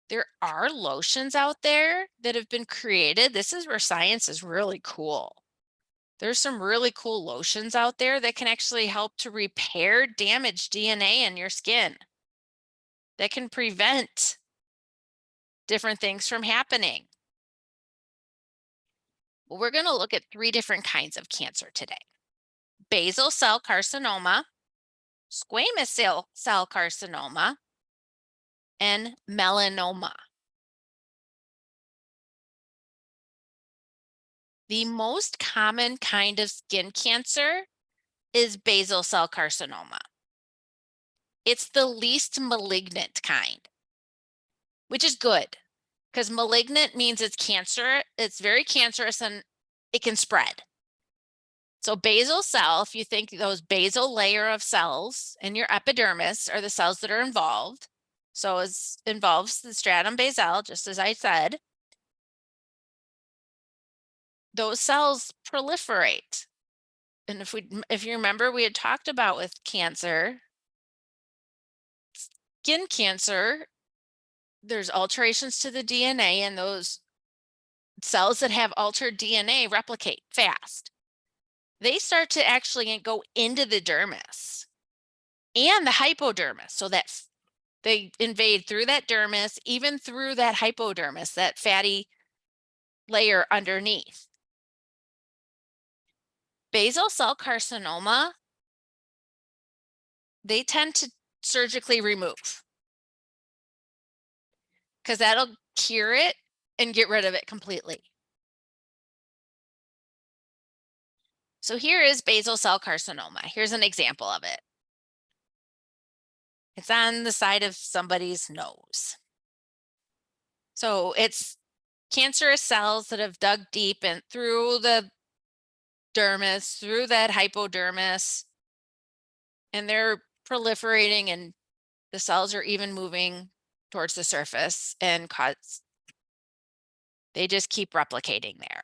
There are lotions out there that have been created. This is where science is really cool. There's some really cool lotions out there that can actually help to repair damaged DNA in your skin, that can prevent different things from happening. Well, we're going to look at 3 different kinds of cancer today: basal cell carcinoma, squamous cell carcinoma, and melanoma. The most common kind of skin cancer is basal cell carcinoma. It's the least malignant kind, which is good, because malignant means it's cancer. It's very cancerous and it can spread. So basal cell, if you think those basal layer of cells in your epidermis are the cells that are involved. So it involves the stratum basal, just as I said. Those cells proliferate. And if you remember, we had talked about with cancer, skin cancer, there's alterations to the DNA, and those cells that have altered DNA replicate fast. They start to actually go into the dermis and the hypodermis, so that they invade through that dermis, even through that hypodermis, that fatty layer underneath. Basal cell carcinoma, they tend to surgically remove, because that'll cure it and get rid of it completely. So here is basal cell carcinoma. Here's an example of it. It's on the side of somebody's nose. So it's cancerous cells that have dug deep and through the dermis, through that hypodermis, and they're proliferating, and the cells are even moving towards the surface, and they just keep replicating there.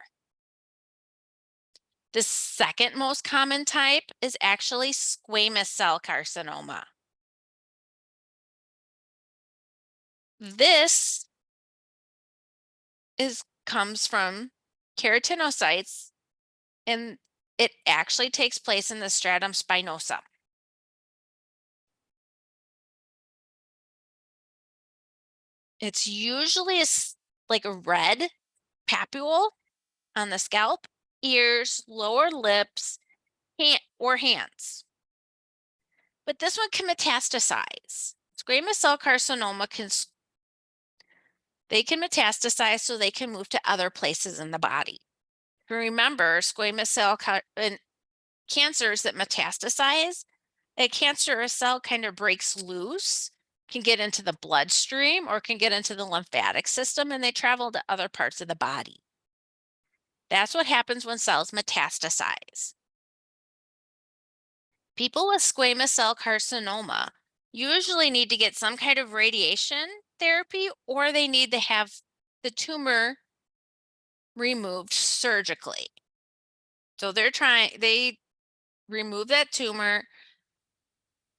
The second most common type is actually squamous cell carcinoma. This comes from keratinocytes, and it actually takes place in the stratum spinosum. It's usually like a red papule on the scalp, ears, lower lips, or hands. But this one can metastasize. Squamous cell carcinoma they can metastasize, so they can move to other places in the body. Remember, squamous cell and cancers that metastasize, a cancerous cell kind of breaks loose, can get into the bloodstream or can get into the lymphatic system, and they travel to other parts of the body. That's what happens when cells metastasize. People with squamous cell carcinoma usually need to get some kind of radiation therapy, or they need to have the tumor removed surgically. So they remove that tumor.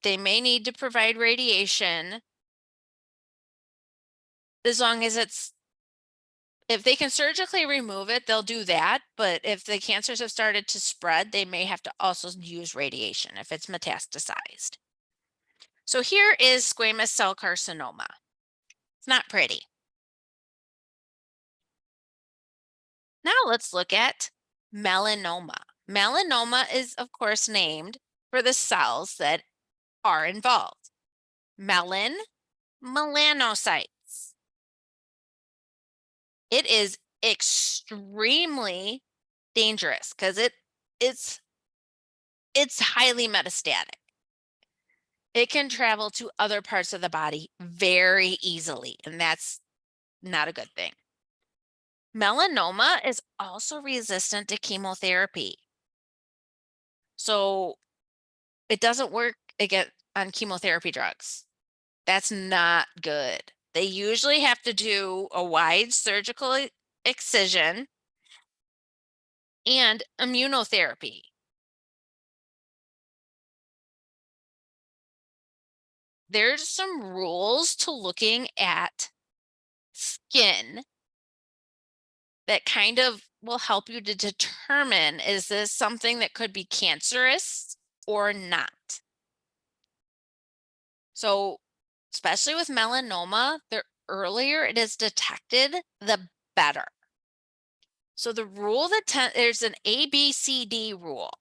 They may need to provide radiation, as long as if they can surgically remove it, they'll do that. But if the cancers have started to spread, they may have to also use radiation if it's metastasized. So here is squamous cell carcinoma. It's not pretty. Now let's look at melanoma. Melanoma is, of course, named for the cells that are involved. Melanocytes. It is extremely dangerous because it's highly metastatic. It can travel to other parts of the body very easily, and that's not a good thing. Melanoma is also resistant to chemotherapy. So it doesn't work on chemotherapy drugs. That's not good. They usually have to do a wide surgical excision and immunotherapy. There's some rules to looking at skin that kind of will help you to determine, is this something that could be cancerous or not? So, especially with melanoma, the earlier it is detected, the better. So the rule there's an ABCD rule.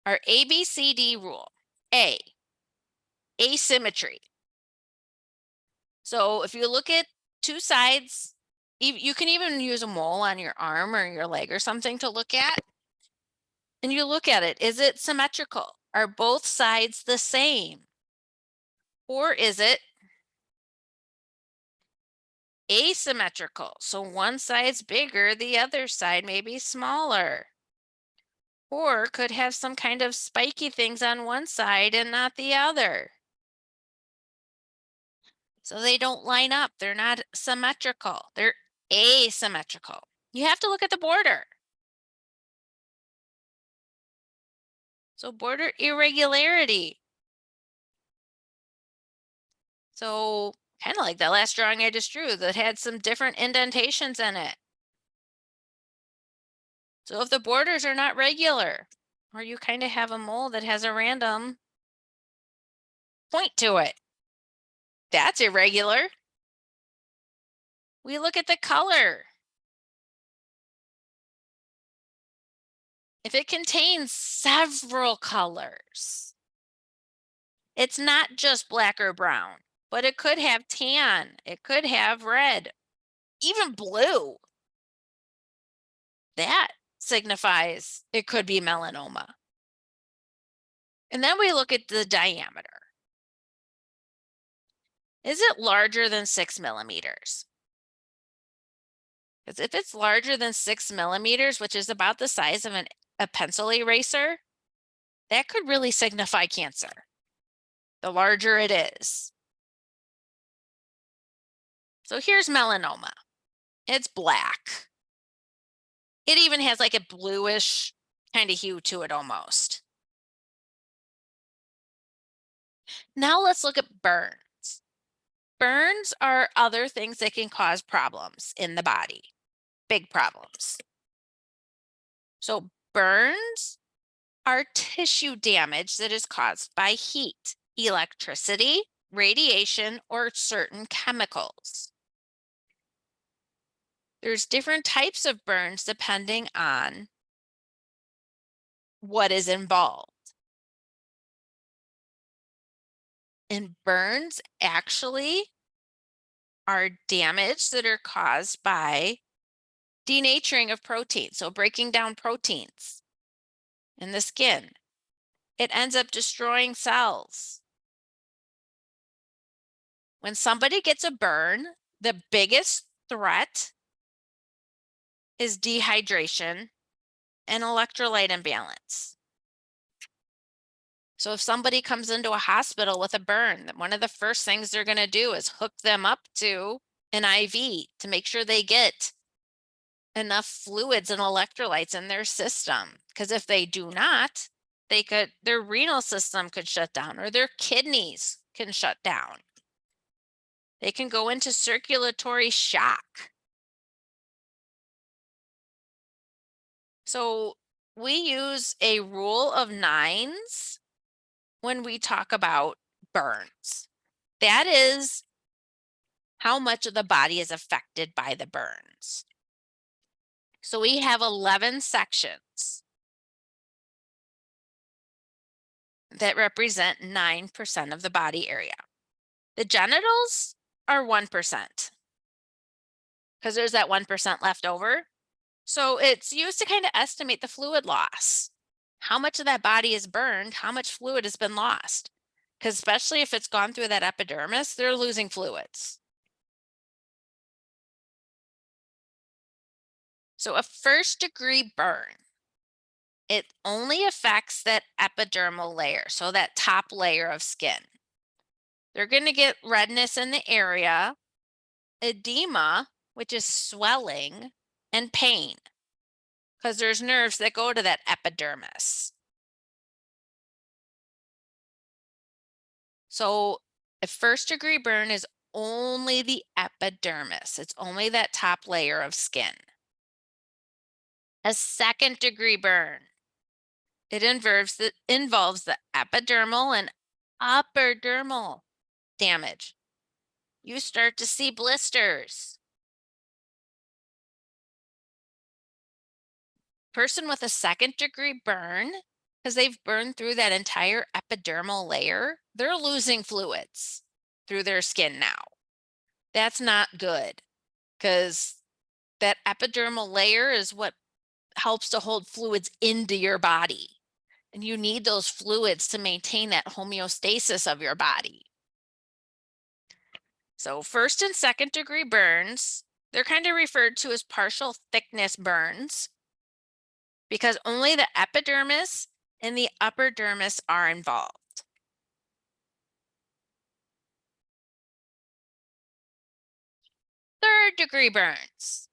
Our ABCD rule. A, asymmetry. So if you look at two sides, you can even use a mole on your arm or your leg or something to look at. And you look at it, is it symmetrical? Are both sides the same? Or is it asymmetrical? So one side's bigger, the other side may be smaller. Or could have some kind of spiky things on one side and not the other. So they don't line up. They're not symmetrical. They're asymmetrical. You have to look at the border. So border irregularity. So kind of like that last drawing I just drew that had some different indentations in it. So if the borders are not regular, or you kind of have a mole that has a random point to it, that's irregular. We look at the color. If it contains several colors, it's not just black or brown, but it could have tan, it could have red, even blue. That signifies it could be melanoma. And then we look at the diameter. Is it larger than 6 millimeters? Because if it's larger than 6 millimeters, which is about the size of a pencil eraser, that could really signify cancer, the larger it is. So here's melanoma. It's black. It even has like a bluish kind of hue to it almost. Now let's look at burns. Burns are other things that can cause problems in the body, big problems. So burns are tissue damage that is caused by heat, electricity, radiation, or certain chemicals. There's different types of burns depending on what is involved. And burns actually are damage that are caused by denaturing of proteins, so breaking down proteins in the skin. It ends up destroying cells. When somebody gets a burn, the biggest threat is dehydration and electrolyte imbalance. So if somebody comes into a hospital with a burn, one of the first things they're going to do is hook them up to an IV to make sure they get enough fluids and electrolytes in their system. Because if they do not, their renal system could shut down or their kidneys can shut down. They can go into circulatory shock. So we use a rule of nines when we talk about burns. That is how much of the body is affected by the burns. So we have 11 sections that represent 9% of the body area. The genitals are 1% because there's that 1% left over. So it's used to kind of estimate the fluid loss. How much of that body is burned, how much fluid has been lost. Because especially if it's gone through that epidermis, they're losing fluids. So a first-degree burn, it only affects that epidermal layer, so that top layer of skin. They're going to get redness in the area, edema, which is swelling, and pain, because there's nerves that go to that epidermis. So a first-degree burn is only the epidermis. It's only that top layer of skin. A second-degree burn, it involves the epidermal and upper dermal damage. You start to see blisters. Person with a second-degree burn, because they've burned through that entire epidermal layer, they're losing fluids through their skin now. That's not good, because that epidermal layer is what helps to hold fluids into your body. And you need those fluids to maintain that homeostasis of your body. So first and second degree burns, they're kind of referred to as partial thickness burns because only the epidermis and the upper dermis are involved. Third degree burns,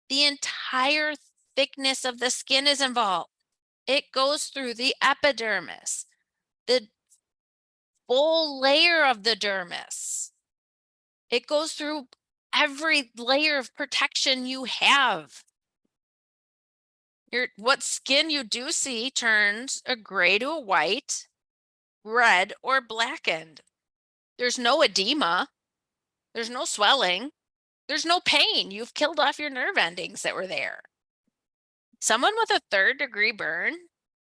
the entire thickness of the skin is involved. It goes through the epidermis, the full layer of the dermis. It goes through every layer of protection you have. What skin you do see turns a gray to a white, red, or blackened. There's no edema. There's no swelling. There's no pain. You've killed off your nerve endings that were there. Someone with a third degree burn,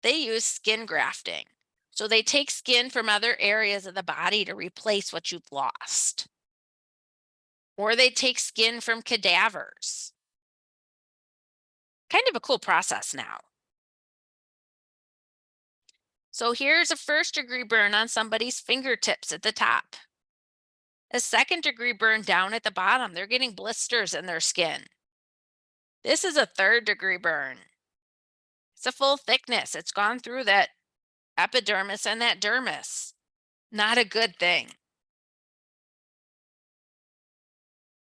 they use skin grafting. So they take skin from other areas of the body to replace what you've lost. Or they take skin from cadavers. Kind of a cool process now. So here's a first degree burn on somebody's fingertips at the top. A second degree burn down at the bottom. They're getting blisters in their skin. This is a third degree burn. It's a full thickness. It's gone through that epidermis and that dermis. Not a good thing.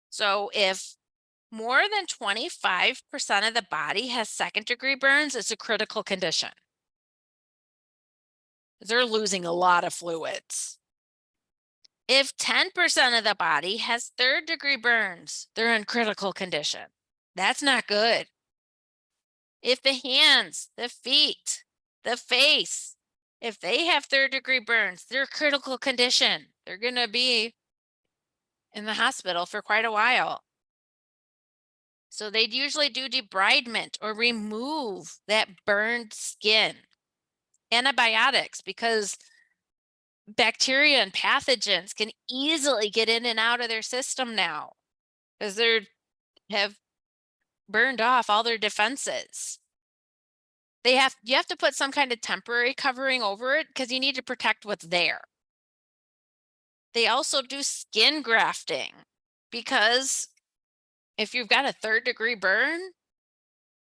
So if more than 25% of the body has second degree burns, it's a critical condition. They're losing a lot of fluids. If 10% of the body has third degree burns, they're in critical condition. That's not good. If the hands, the feet, the face, if they have third degree burns, they're critical condition. They're going to be in the hospital for quite a while. So they'd usually do debridement or remove that burned skin. Antibiotics, because bacteria and pathogens can easily get in and out of their system now because they have burned off all their defenses. You have to put some kind of temporary covering over it because you need to protect what's there. They also do skin grafting because if you've got a third degree burn,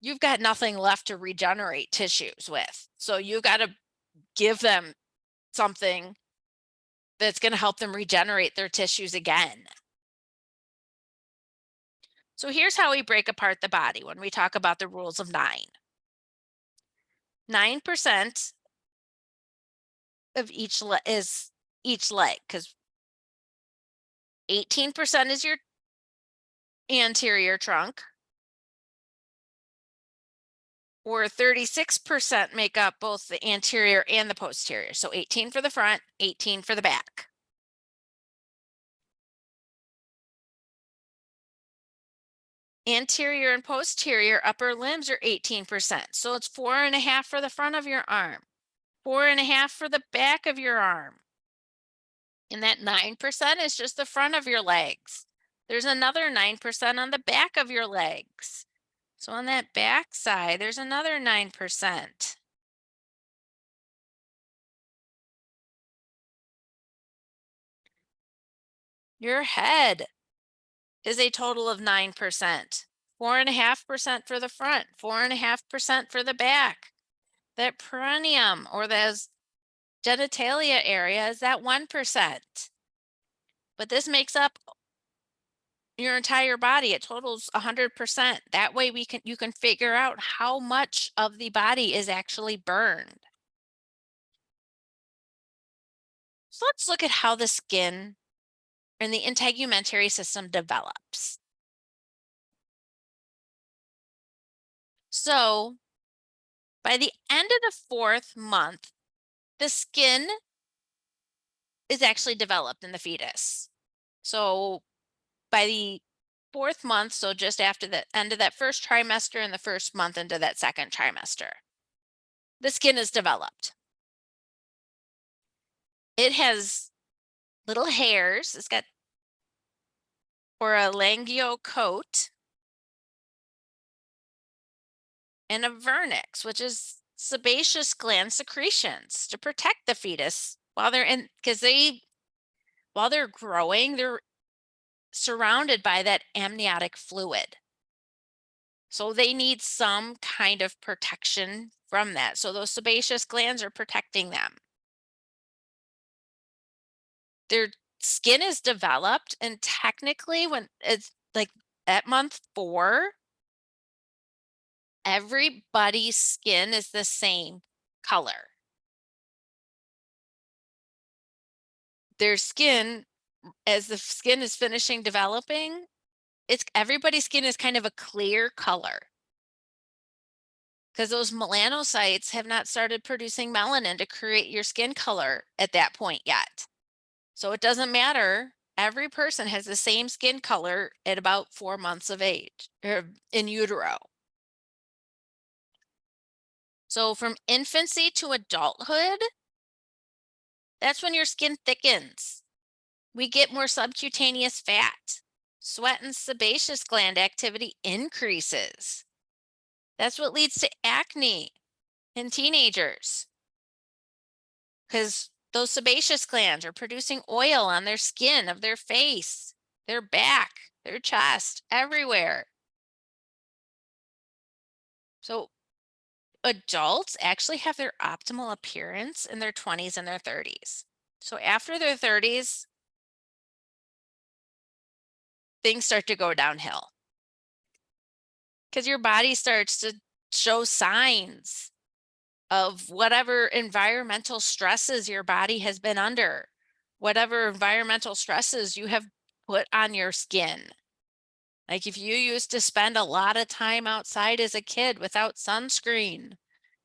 you've got nothing left to regenerate tissues with. So you've got to give them something that's going to help them regenerate their tissues again. So here's how we break apart the body when we talk about the rules of 9. 9% of each is each leg, because 18% is your anterior trunk, or 36% make up both the anterior and the posterior. So 18 for the front, 18 for the back. Anterior and posterior upper limbs are 18%. So it's 4.5 for the front of your arm, 4.5 for the back of your arm. And that 9% is just the front of your legs. There's another 9% on the back of your legs. So on that back side, there's another 9%. Your head is a total of 9%. 4.5% for the front, 4.5% for the back. That perineum or those genitalia area is that 1%. But this makes up your entire body. It totals 100%. That way you can figure out how much of the body is actually burned. So let's look at how the skin and the integumentary system develops. So by the end of the 4th month, the skin is actually developed in the fetus. So by the 4th month, so just after the end of that first trimester and the first month into that second trimester, the skin is developed. It has little hairs. It's got or a languio coat and a vernix, which is sebaceous gland secretions to protect the fetus while they're in, because while they're growing, they're surrounded by that amniotic fluid. So they need some kind of protection from that. So those sebaceous glands are protecting them. Their skin is developed, and technically, when it's like at month 4, everybody's skin is the same color. Their skin, as the skin is finishing developing, it's everybody's skin is kind of a clear color because those melanocytes have not started producing melanin to create your skin color at that point yet. So it doesn't matter. Every person has the same skin color at about 4 months of age or in utero. So from infancy to adulthood, that's when your skin thickens. We get more subcutaneous fat. Sweat and sebaceous gland activity increases. That's what leads to acne in teenagers because those sebaceous glands are producing oil on their skin of their face, their back, their chest, everywhere. So adults actually have their optimal appearance in their 20s and their 30s. So after their 30s, things start to go downhill because your body starts to show signs of whatever environmental stresses your body has been under, whatever environmental stresses you have put on your skin. Like if you used to spend a lot of time outside as a kid without sunscreen,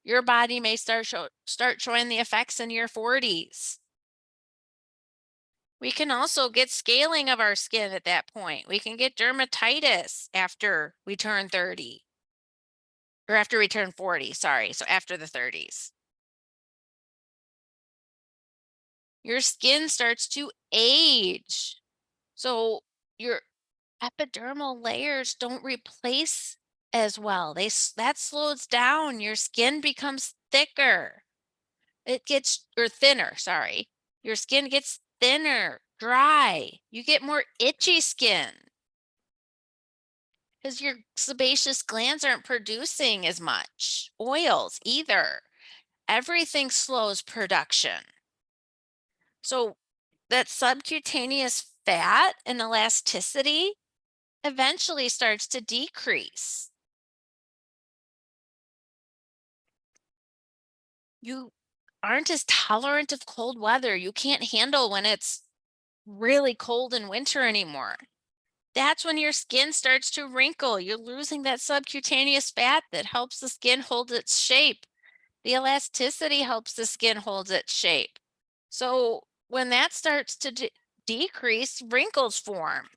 your body may start showing the effects in your 40s. We can also get scaling of our skin at that point. We can get dermatitis after we turn 30 or after we turn 40, sorry. So after the 30s. Your skin starts to age. So your epidermal layers don't replace as well. That slows down. Your skin becomes thicker. It gets or thinner, sorry. Your skin gets thinner, dry. You get more itchy skin because your sebaceous glands aren't producing as much oils either. Everything slows production. So that subcutaneous fat and elasticity eventually starts to decrease. You aren't as tolerant of cold weather. You can't handle when it's really cold in winter anymore. That's when your skin starts to wrinkle. You're losing that subcutaneous fat that helps the skin hold its shape. The elasticity helps the skin hold its shape. So when that starts to decrease, wrinkles form.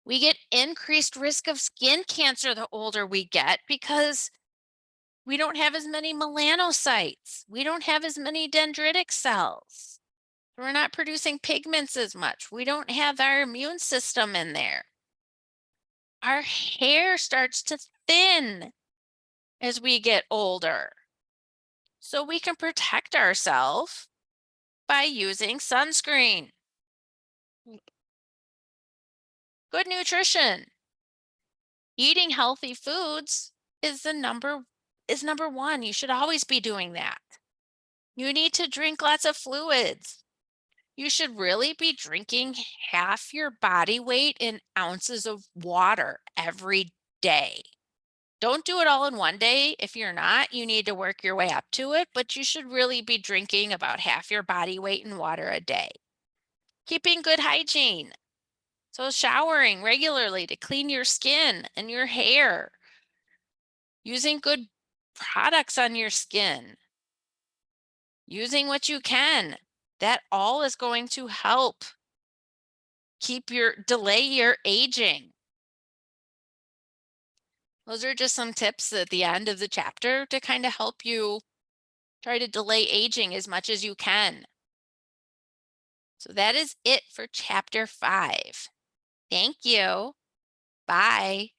We get increased risk of skin cancer the older we get because we don't have as many melanocytes. We don't have as many dendritic cells. We're not producing pigments as much. We don't have our immune system in there. Our hair starts to thin as we get older. So we can protect ourselves by using sunscreen. Good nutrition. Eating healthy foods is number 1. You should always be doing that. You need to drink lots of fluids. You should really be drinking half your body weight in ounces of water every day. Don't do it all in one day. If you're not, you need to work your way up to it, but you should really be drinking about half your body weight in water a day. Keeping good hygiene. So showering regularly to clean your skin and your hair. Using good products on your skin. Using what you can. That all is going to help delay your aging. Those are just some tips at the end of the chapter to kind of help you try to delay aging as much as you can. So that is it for chapter 5. Thank you. Bye.